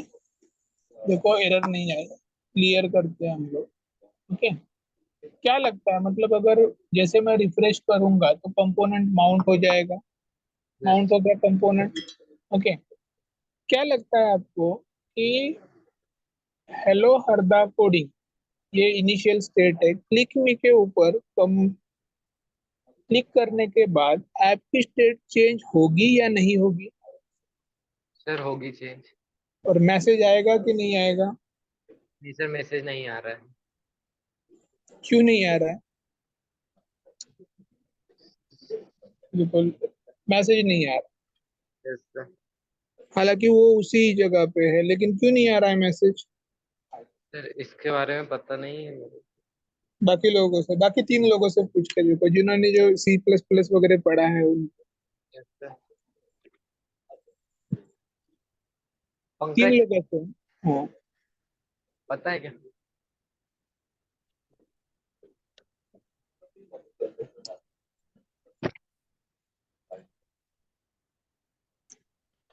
देखो एरर नहीं आया, क्लियर करते हैं हम लोग। ओके, क्या लगता है मतलब अगर जैसे मैं रिफ्रेश करूंगा तो कंपोनेंट माउंट हो जाएगा, यस। माउंट हो गया कंपोनेंट। ओके, क्या लगता है आपको कि हेलो हरदा कोडिंग, ये इनिशियल स्टेट है, क्लिक मी के ऊपर क्लिक करने के बाद ऐप की स्टेट चेंज होगी या नहीं होगी? सर होगी चेंज। और मैसेज आएगा कि नहीं आएगा? नहीं सर, मैसेज नहीं आ रहा है। क्यों नहीं आ रहा है? बिल्कुल मैसेज नहीं आ रहा, यस सर। हालांकि वो उसी जगह पे है, लेकिन क्यों नहीं आ रहा है मैसेज? सर इसके बारे में पता नहीं है मेरे। बाकी लोगों से, बाकी 3 लोगों से पूछ के देखो जिन्होंने जो सी प्लस प्लस वगैरह पढ़ा है यस सर। 3 पंकज। लोग ऐसे हैं। हाँ, पता है क्या?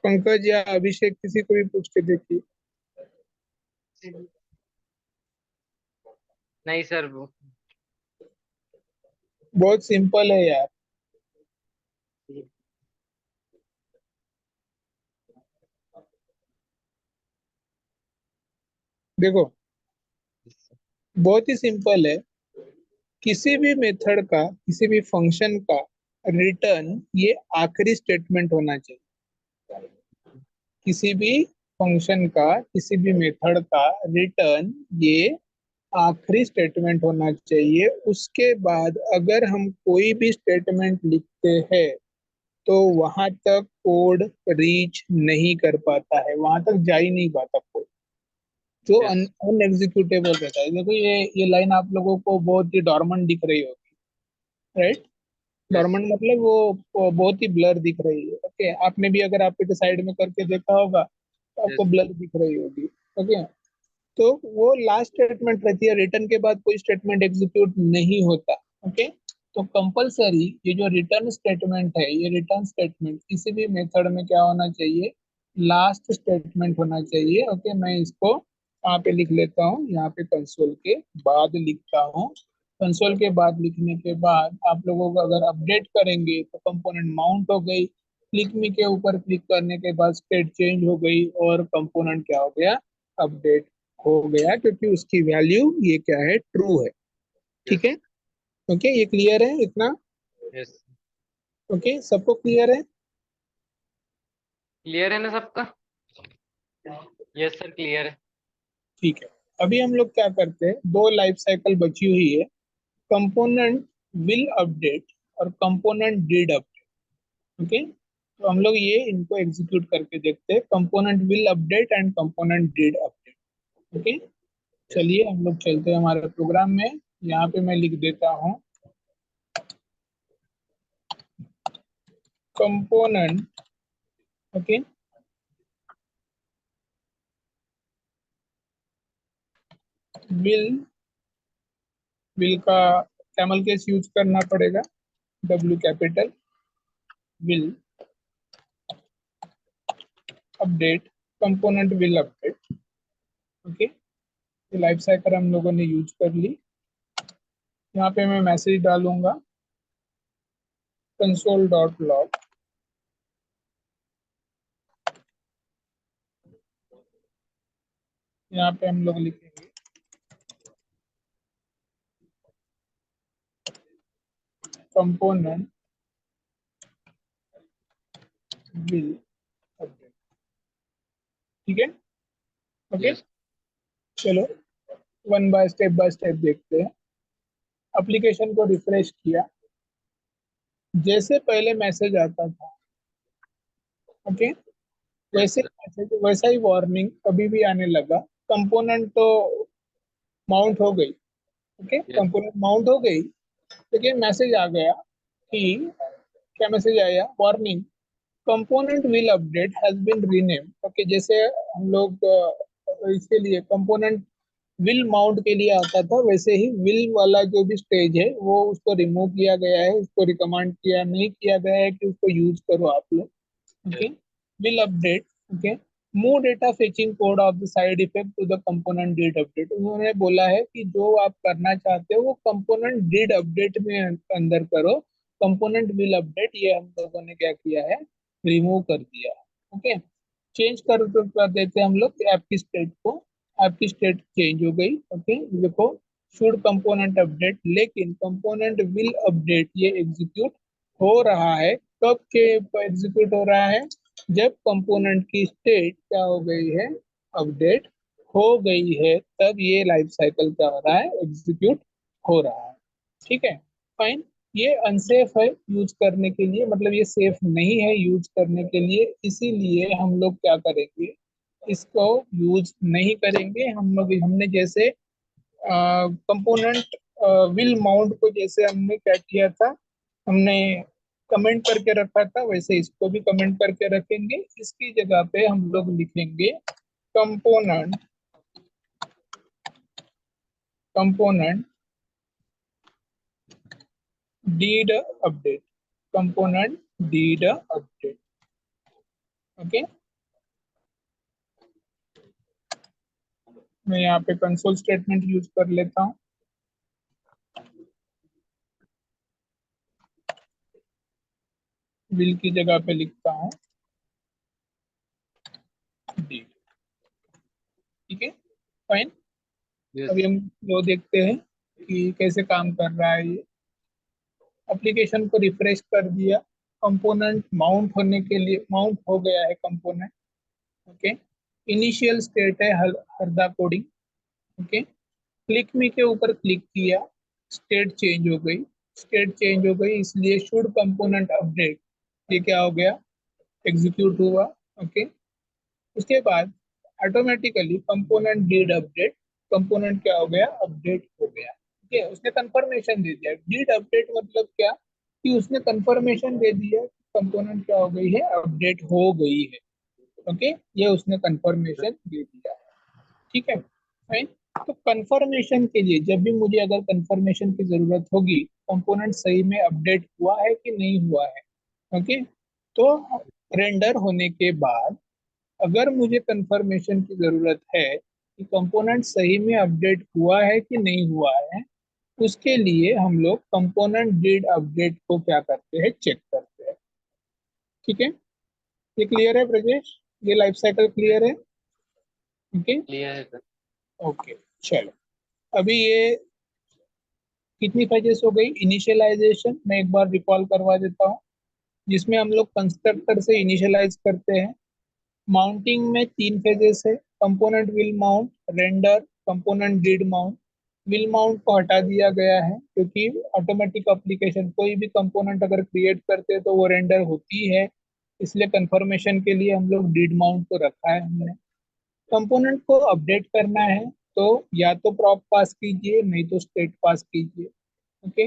पंकज या अभिषेक, किसी को भी पूछ के देखिए। नहीं सर, बहुत सिंपल है यार। देखो बहुत ही सिंपल है, किसी भी मेथड का, किसी भी फंक्शन का रिटर्न ये आखिरी स्टेटमेंट होना चाहिए। किसी भी फंक्शन का, किसी भी मेथड का रिटर्न ये आखिरी स्टेटमेंट होना चाहिए। उसके बाद अगर हम कोई भी स्टेटमेंट लिखते हैं तो वहां तक कोड रीच नहीं कर पाता है, वहां तक जा ही नहीं पाता कोड। जो यस अनएग्जीक्यूटेबल रहता है। देखो ये लाइन आप लोगों को बहुत ही डॉर्मेंट दिख रही होगी, राइट? यस डॉर्मेंट मतलब वो बहुत ही ब्लर दिख रही है। ओके, आपने भी अगर आप के साइड में करके देखा होगा तो आपको यस ब्लर दिख रही होगी। ओके, तो वो लास्ट स्टेटमेंट रहती है, रिटर्न के बाद कोई स्टेटमेंट एग्जीक्यूट नहीं होता। ओके, तो कंपलसरी ये जो रिटर्न स्टेटमेंट है, ये रिटर्न स्टेटमेंट किसी भी मेथड में क्या होना चाहिए, लास्ट स्टेटमेंट होना चाहिए। ओके, मैं इसको यहाँ पे लिख लेता हूँ, यहाँ पे कंसोल के बाद लिखता हूँ। कंसोल के बाद लिखने के बाद आप लोगों को अगर अपडेट करेंगे तो कंपोनेंट माउंट हो गई, क्लिक मी के ऊपर क्लिक करने के बाद स्टेट चेंज हो गई और कंपोनेंट क्या हो गया, अपडेट हो गया, क्योंकि उसकी वैल्यू ये क्या है, ट्रू है। ठीक यस है, ओके, ये क्लियर है इतना? यस ओके, सबको क्लियर है? क्लियर है ना सबका? यस सर क्लियर है। ठीक है, अभी हम लोग क्या करते हैं, दो लाइफ साइकिल बची हुई है, कंपोनेंट विल अपडेट और कंपोनेंट डिड अपडेट। ओके, तो हम लोग ये इनको एग्जीक्यूट करके देखते हैं, component will update and component did update. Okay, yes चलिए हम लोग चलते हैं हमारे प्रोग्राम में। यहाँ पे मैं लिख देता हूँ कंपोनेंट। ओके, विल, विल का कैमल केस यूज करना पड़ेगा, W capital, will update, component will update. Okay, ये लाइफ साइकिल हम लोगों ने यूज कर ली। यहाँ पे मैं मैसेज डालूंगा कंसोल डॉट लॉग। यहाँ पे हम लोग लिखेंगे कंपोनेंट विल अपडेट। ठीक है, ओके, यस चलो बाय स्टेप देखते हैं। एप्लीकेशन को रिफ्रेश किया, जैसे पहले मैसेज आता था, ओके, यस वैसे सर मैसेज वैसा ही वार्निंग अभी भी आने लगा। कंपोनेंट तो माउंट हो गई। ओके, यस कंपोनेंट माउंट हो गई, लेकिन मैसेज आ गया कि, क्या मैसेज आया, warning, component will update has been rename. Okay, जैसे हम लोग इसके लिए कंपोनेंट विल माउंट के लिए आता था, वैसे ही विल वाला जो भी स्टेज है वो उसको रिमूव किया गया है, उसको रिकमेंड किया नहीं किया गया है कि उसको यूज करो आप लोग। Yes okay, will update, okay, move data fetching code of the side effect to the component did update। उन्होंने बोला है कि जो आप करना चाहते हो वो कंपोनेंट डिड अपडेट में अंदर करो, कंपोनेंट विल अपडेट ये हम लोगों ने क्या किया है, रिमूव कर दिया। ओके, चेंज कर देते हैं हम लोग ऐप की स्टेट को। ऐप की स्टेट चेंज हो गई। ओके, देखो, शुड कंपोनेंट अपडेट, लेकिन कंपोनेंट विल अपडेट ये एग्जीक्यूट हो रहा है। कब के एग्जीक्यूट हो रहा है, जब कंपोनेंट की स्टेट क्या हो गई है, अपडेट हो गई है, तब ये लाइफ साइकिल क्या हो रहा है, एग्जीक्यूट हो रहा है। ठीक है, फाइन। ये अनसेफ है यूज करने के लिए, मतलब ये सेफ नहीं है यूज करने के लिए, इसीलिए हम लोग क्या करेंगे, इसको यूज नहीं करेंगे हम लोग। हमने जैसे कंपोनेंट विल माउंट को जैसे हमने क्या किया था, हमने कमेंट करके रखा था, वैसे इसको भी कमेंट करके रखेंगे। इसकी जगह पे हम लोग लिखेंगे component, component did update, component did update. Okay, मैं यहाँ पे कंसोल स्टेटमेंट यूज कर लेता हूँ, विल की जगह पे लिखता हूँ डीड। ठीक है, फाइन। यस अभी हम वो देखते हैं कि कैसे काम कर रहा है ये। एप्लीकेशन को रिफ्रेश कर दिया, कंपोनेंट माउंट होने के लिए माउंट हो गया है कंपोनेंट। ओके, इनिशियल स्टेट है हरदा कोडिंग। ओके, क्लिक मी के ऊपर क्लिक किया, स्टेट चेंज हो गई। स्टेट चेंज हो गई इसलिए शुड कंपोनेंट अपडेट ये क्या हो गया, एग्जीक्यूट हुआ। ओके, उसके बाद automatically component did update, component क्या हो गया, अपडेट हो गया। ठीक है, उसने कंफर्मेशन दे दिया। डिड अपडेट मतलब क्या, कि उसने कंफर्मेशन दे दिया कंपोनेंट क्या हो गई है, अपडेट हो गई है। ओके, ये उसने कंफर्मेशन दे दिया। ठीक है, फाइन। तो कंफर्मेशन के लिए जब भी मुझे अगर कंफर्मेशन की जरूरत होगी कंपोनेंट सही में अपडेट हुआ है कि नहीं हुआ है, ओके, तो रेंडर होने के बाद अगर मुझे कंफर्मेशन की जरूरत है कि कंपोनेंट सही में अपडेट हुआ है कि नहीं हुआ है, उसके लिए हम लोग कंपोनेंट डिड अपडेट को क्या करते हैं, चेक करते हैं। ठीक है, ये क्लियर है ब्रजेश, ये लाइफ साइकिल क्लियर है? ओके। क्लियर है सर। ओके, चलो। अभी ये कितनी फेजेस हो गई, इनिशियलाइजेशन मैं एक बार रिकॉल करवा देता हूँ, जिसमें हम लोग कंस्ट्रक्टर से इनिशियलाइज करते हैं। माउंटिंग में 3 फेजेस है, component will mount, render, component did mount. Will mount को हटा दिया गया है क्योंकि ऑटोमेटिक एप्लीकेशन कोई भी कंपोनेंट अगर क्रिएट करते हैं तो वो रेंडर होती है, इसलिए कंफर्मेशन के लिए हम लोग डिड माउंट को रखा है हमने। कंपोनेंट को अपडेट करना है तो या तो प्रॉप पास कीजिए, नहीं तो स्टेट पास कीजिए। ओके,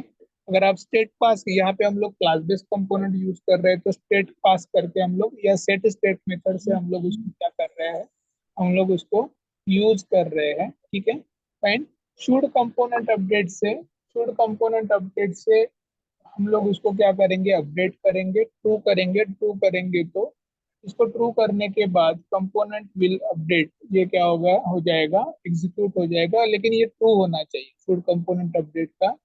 अगर आप स्टेट पास, यहाँ पे हम लोग क्लास बेस्ड कंपोनेंट यूज कर रहे हैं तो स्टेट पास करके हम लोग, या सेट स्टेट मेथड से हम लोग उसको क्या कर रहे हैं, हम लोग उसको यूज कर रहे हैं। ठीक है, फाइन। शुड कंपोनेंट अपडेट से, शुड कंपोनेंट अपडेट से हम लोग उसको क्या करेंगे, अपडेट करेंगे, ट्रू करेंगे। ट्रू करेंगे तो इसको ट्रू करने के बाद कंपोनेंट विल अपडेट, ये क्या होगा, हो जाएगा, एग्जीक्यूट हो जाएगा। लेकिन ये ट्रू होना चाहिए, शुड कंपोनेंट अपडेट का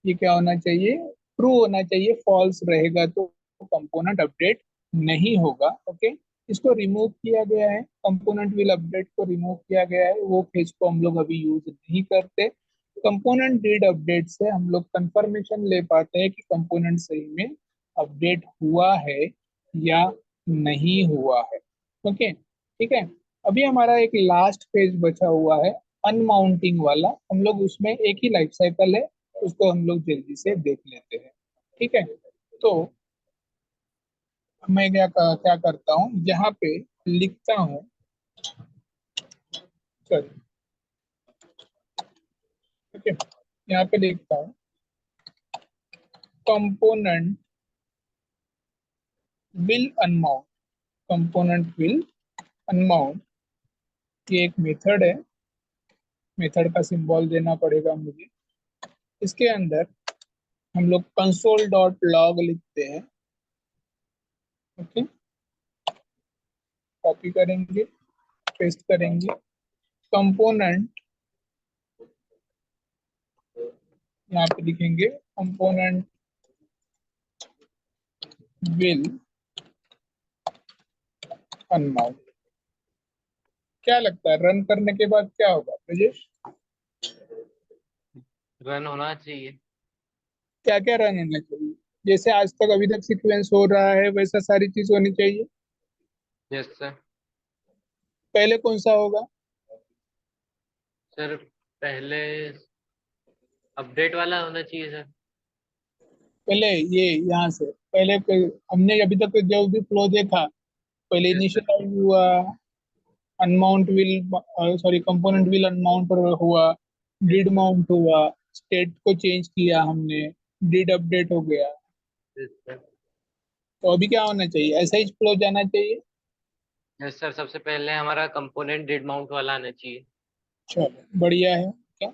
ये क्या होना चाहिए, ट्रू होना चाहिए। फॉल्स रहेगा तो कंपोनेंट अपडेट नहीं होगा। ओके, इसको रिमूव किया गया है, कंपोनेंट विल अपडेट को रिमूव किया गया है, वो फेज को हम लोग अभी यूज नहीं करते। कंपोनेंट डिड अपडेट से हम लोग कंफर्मेशन ले पाते हैं कि कंपोनेंट सही में अपडेट हुआ है या नहीं हुआ है। ओके, ठीक है। अभी हमारा एक लास्ट पेज बचा हुआ है, अनमाउंटिंग वाला। हम लोग उसमें एक ही लाइफ साइकिल है, उसको हम लोग जल्दी से देख लेते हैं। ठीक है, तो मैं क्या करता हूँ, यहाँ पे लिखता हूँ, चल, ठीक है, यहाँ पे लिखता हूँ component will unmount, component will unmount, ये एक मेथड है, मेथड का सिंबल देना पड़ेगा मुझे। इसके अंदर हम लोग कंसोल डॉट लॉग लिखते हैं। ओके, कॉपी करेंगे, पेस्ट करेंगे, कंपोनेंट, यहाँ पे लिखेंगे कंपोनेंट विल अनमाउंट। क्या लगता है रन करने के बाद क्या होगा ब्रजेश? रन होना चाहिए। क्या क्या रन होना चाहिए? जैसे आज तक अभी तक सीक्वेंस हो रहा है वैसा सारी चीज होनी चाहिए। Yes sir. पहले कौन सा होगा? सर पहले अपडेट वाला होना चाहिए सर। पहले ये यहाँ से पहले हमने अभी तक जो भी फ्लो देखा, पहले यस सर। इनिशियलाइज हुआ, unmount will, sorry, component will unmount हुआ, डिड माउंट हुआ, स्टेट को चेंज किया हमने, डिड अपडेट हो गया। Yes sir. तो अभी क्या होना चाहिए, ऐसा ही फ्लो जाना चाहिए। यस सर, सबसे पहले हमारा कंपोनेंट डिड माउंट वाला आना चाहिए। चलो, बढ़िया है। क्या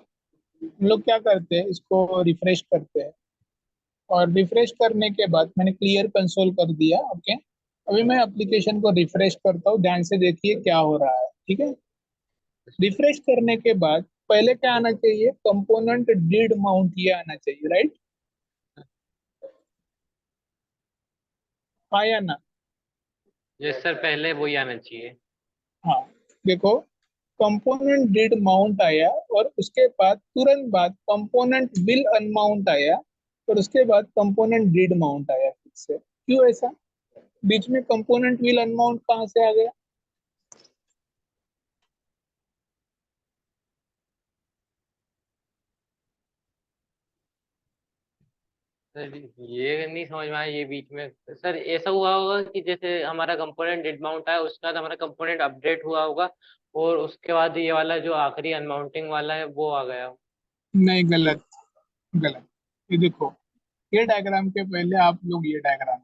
हम लोग क्या करते हैं, इसको रिफ्रेश करते हैं, और रिफ्रेश करने के बाद मैंने क्लियर कंसोल कर दिया। ओके, अभी मैं एप्लीकेशन को रिफ्रेश करता हूँ, ध्यान से देखिए क्या हो रहा है। ठीक है, रिफ्रेश करने के बाद पहले क्या आना चाहिए, कंपोनेंट डिड माउंट, ये आना चाहिए, राइट? हाँ या ना? यस सर, पहले वही आना चाहिए। हाँ, देखो, कंपोनेंट डिड माउंट आया, और उसके बाद तुरंत बाद कंपोनेंट विल अनमाउंट आया, और उसके बाद कंपोनेंट डिड माउंट आया फिर से। क्यों ऐसा? बीच में कंपोनेंट विल अनमाउंट कहाँ से आ गया? सर ये नहीं समझ में आया ये बीच में। सर ऐसा हुआ होगा कि जैसे हमारा कंपोनेंट डिड माउंट आया उसके बाद हमारा कंपोनेंट अपडेट हुआ होगा, और उसके बाद ये वाला जो आखिरी अनमाउंटिंग वाला है वो आ गया। नहीं, गलत। गलत। ये देखो, ये डायग्राम के पहले आप लोग ये डायग्राम,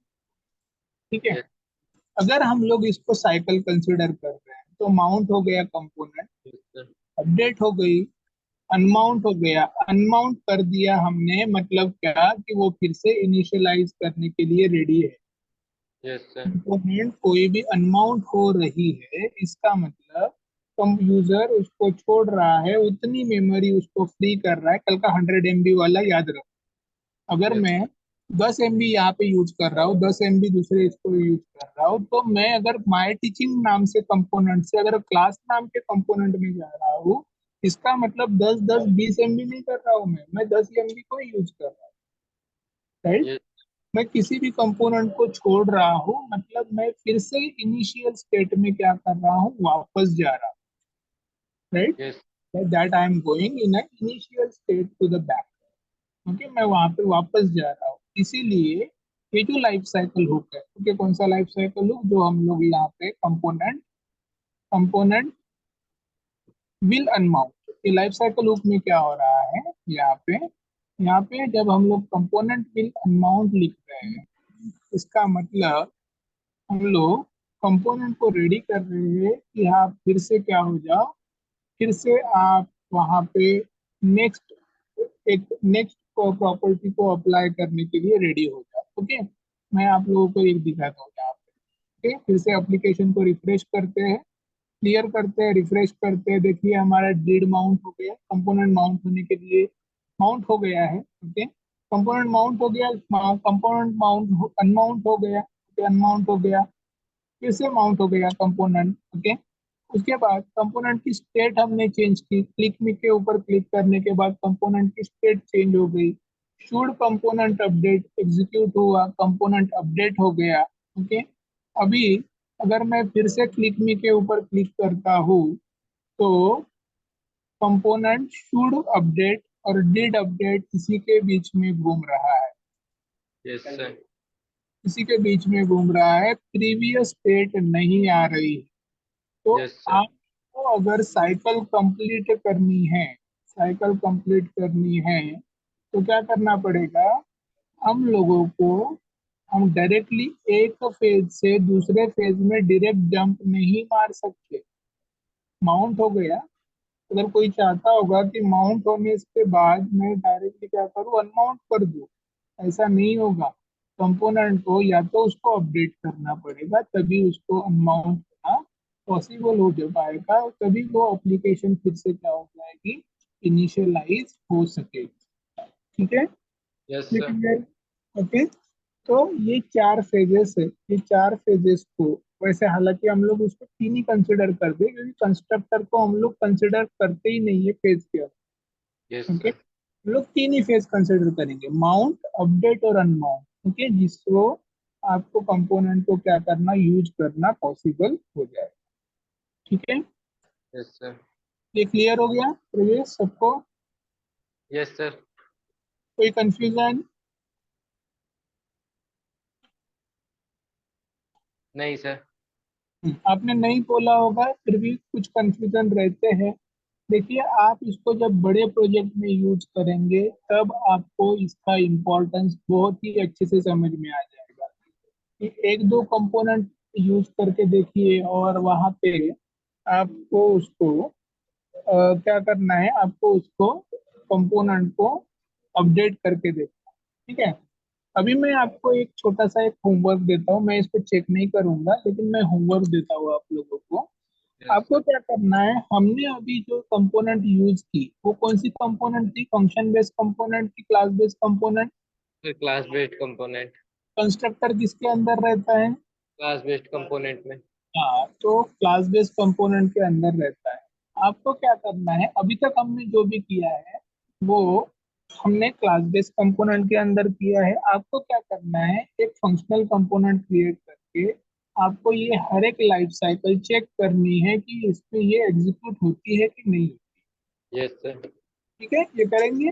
ठीक है। यस। अगर हम लोग इसको साइकिल कंसिडर कर रहे हैं तो माउंट हो गया कंपोनेंट, यस सर। अपडेट हो गई, अनमाउंट हो गया। अनमाउंट कर दिया हमने, मतलब क्या कि वो फिर से इनिशियलाइज करने के लिए रेडी है। Yes sir. कंपोनेंट कोई भी अनमाउंट हो रही है, इसका मतलब कम यूजर उसको छोड़ रहा है, उतनी मेमोरी उसको फ्री कर रहा है। कल का 100 MB वाला याद रखो। अगर यस। मैं 10 MB यहाँ पे यूज कर रहा हूँ, 10 MB दूसरे इसको यूज कर रहा हूँ, तो मैं अगर माई टीचिंग नाम से कंपोनेंट से अगर क्लास नाम के कंपोनेंट में जा रहा हूँ, इसका मतलब 10 10 20 MB नहीं कर रहा हूँ, मैं 10 MB को यूज कर रहा हूँ, राइट। यस। मैं किसी भी कंपोनेंट को छोड़ रहा हूँ, मतलब मैं फिर से इनिशियल स्टेट में क्या कर रहा हूँ, वापस जा रहा हूँ, right. Yes. That I am going in initial state to the back. Okay, मैं वहां पे वापस जा रहा हूँ। इसीलिए ये जो लाइफ साइकिल हुक है, ओके, कौन सा लाइफ साइकिल हुक, जो हम लोग यहाँ पे कंपोनेंट कंपोनेंट विल अनमाउंट, ये लाइफ साइकिल हुक में क्या हो रहा है यहाँ पे जब हम लोग कंपोनेंट विल अनमाउंट लिख रहे हैं, इसका मतलब हम लोग कंपोनेंट को रेडी कर रहे हैं कि आप फिर से क्या हो जाओ, फिर से आप वहां पे नेक्स्ट एक नेक्स्ट प्रॉपर्टी को अप्लाई करने के लिए रेडी हो जाओ। ओके, मैं आप लोगों को एक दिखाता हूँ यहाँ पे। ओके, फिर से एप्लीकेशन को रिफ्रेश करते हैं, क्लियर करते हैं, रिफ्रेश करते हैं। देखिए हमारा डीड माउंट हो गया, कंपोनेंट माउंट होने के लिए माउंट हो गया है। ओके, कंपोनेंट माउंट हो गया, कंपोनेंट माउंट अनमाउंट हो गया, अनमाउंट हो गया, फिर से माउंट हो गया कंपोनेंट। ओके, उसके बाद कंपोनेंट की स्टेट हमने चेंज की, क्लिक मी के ऊपर क्लिक करने के बाद कंपोनेंट की स्टेट चेंज हो गई। शुड कंपोनेंट अपडेट एग्जीक्यूट हुआ, कंपोनेंट अपडेट हो गया। ओके, अभी अगर मैं फिर से क्लिक मी के ऊपर क्लिक करता हूँ तो कंपोनेंट शुड अपडेट और डिड अपडेट इसी के बीच में घूम रहा है, यस सर। इसी के बीच में घूम रहा है, प्रीवियस स्टेट नहीं आ रही है। तो यस सर। आपको अगर साइकिल कंप्लीट करनी है, साइकिल कंप्लीट करनी है, तो क्या करना पड़ेगा हम लोगों को, हम डायरेक्टली एक फेज से दूसरे फेज में डायरेक्ट जंप नहीं मार सकते। माउंट हो गया, अगर कोई चाहता होगा कि माउंट होने के बाद मैं डायरेक्टली क्या करूँ, अनमाउंट कर दूँ, ऐसा नहीं होगा। कंपोनेंट को या तो उसको अपडेट करना पड़ेगा, तभी उसको अनमाउंट करना पॉसिबल हो जा पाएगा, और तभी वो एप्लीकेशन फिर से क्या हो जाएगी, इनिशियलाइज हो सकेगी। ठीक है, यस ये सर। क्लियर। ओके, तो ये 4 फेजेस है, ये 4 फेजेस को, वैसे हालांकि हम लोग उसको 3 ही कंसिडर कर दे, क्योंकि कंस्ट्रक्टर को हम लोग कंसिडर करते ही नहीं है फेज के यस अंदर। Okay, sir. हम लोग 3 ही फेज कंसिडर करेंगे, माउंट, अपडेट और अनमाउंट। ओके, जिसको आपको कंपोनेंट को क्या करना, यूज करना पॉसिबल हो जाए। ठीक है, यस सर। ये क्लियर हो गया प्रवेश सबको? Yes sir. कोई कंफ्यूजन? नहीं सर। आपने नहीं बोला होगा, फिर भी कुछ कंफ्यूजन रहते हैं। देखिए, आप इसको जब बड़े प्रोजेक्ट में यूज करेंगे, तब आपको इसका इम्पोर्टेंस बहुत ही अच्छे से समझ में आ जाएगा। कि एक दो कंपोनेंट यूज करके देखिए, और वहां पे आपको उसको क्या करना है, आपको उसको कंपोनेंट को अपडेट करके देखना है। ठीक है, अभी मैं आपको एक छोटा सा एक होमवर्क देता हूँ, मैं इसको चेक नहीं करूंगा, लेकिन मैं होमवर्क देता हूँ आप लोगों को। यस आपको सर। क्या करना है, हमने अभी जो कंपोनेंट यूज की वो कौन सी कंपोनेंट थी, फंक्शन बेस्ड कंपोनेंट की, class based component? Class based component. Constructor किसके अंदर रहता है? क्लास बेस्ड कंपोनेंट में। हाँ, तो क्लास बेस्ड कंपोनेंट के अंदर रहता है। आपको क्या करना है, अभी तक हमने जो भी किया है वो हमने क्लास बेस्ड कंपोनेंट के अंदर किया है। आपको क्या करना है, एक फंक्शनल कंपोनेंट क्रिएट करके आपको ये हर एक लाइफ साइकिल चेक करनी है कि इसमें ये एग्जीक्यूट होती है कि नहीं। Yes sir. ठीक है, ये करेंगे।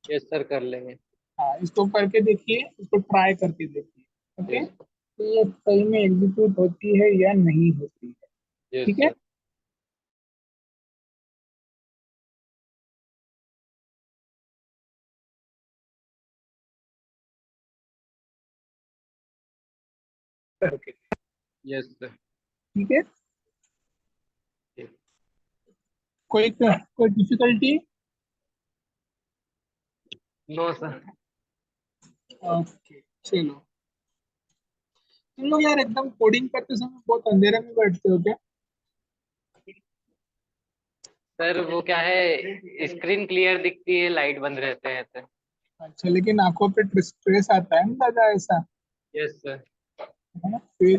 यस सर, कर लेंगे। हाँ, इसको करके देखिए, इसको ट्राई करके देखिए। Okay, yes. तो ये सही में एग्जीक्यूट होती है या नहीं होती है। यस ठीक है। सर। करके। Yes sir. ठीक है, कोई डिफिकल्टी? No sir. ओके चलो। तुम लोग यार एकदम कोडिंग करते समय बहुत अंधेरे में बैठते हो क्या? सर वो क्या है, स्क्रीन क्लियर दिखती है, लाइट बंद रहते हैं सर। अच्छा, लेकिन आंखों पे स्ट्रेस आता है ना दादा, ऐसा यस सर। है ना? फिर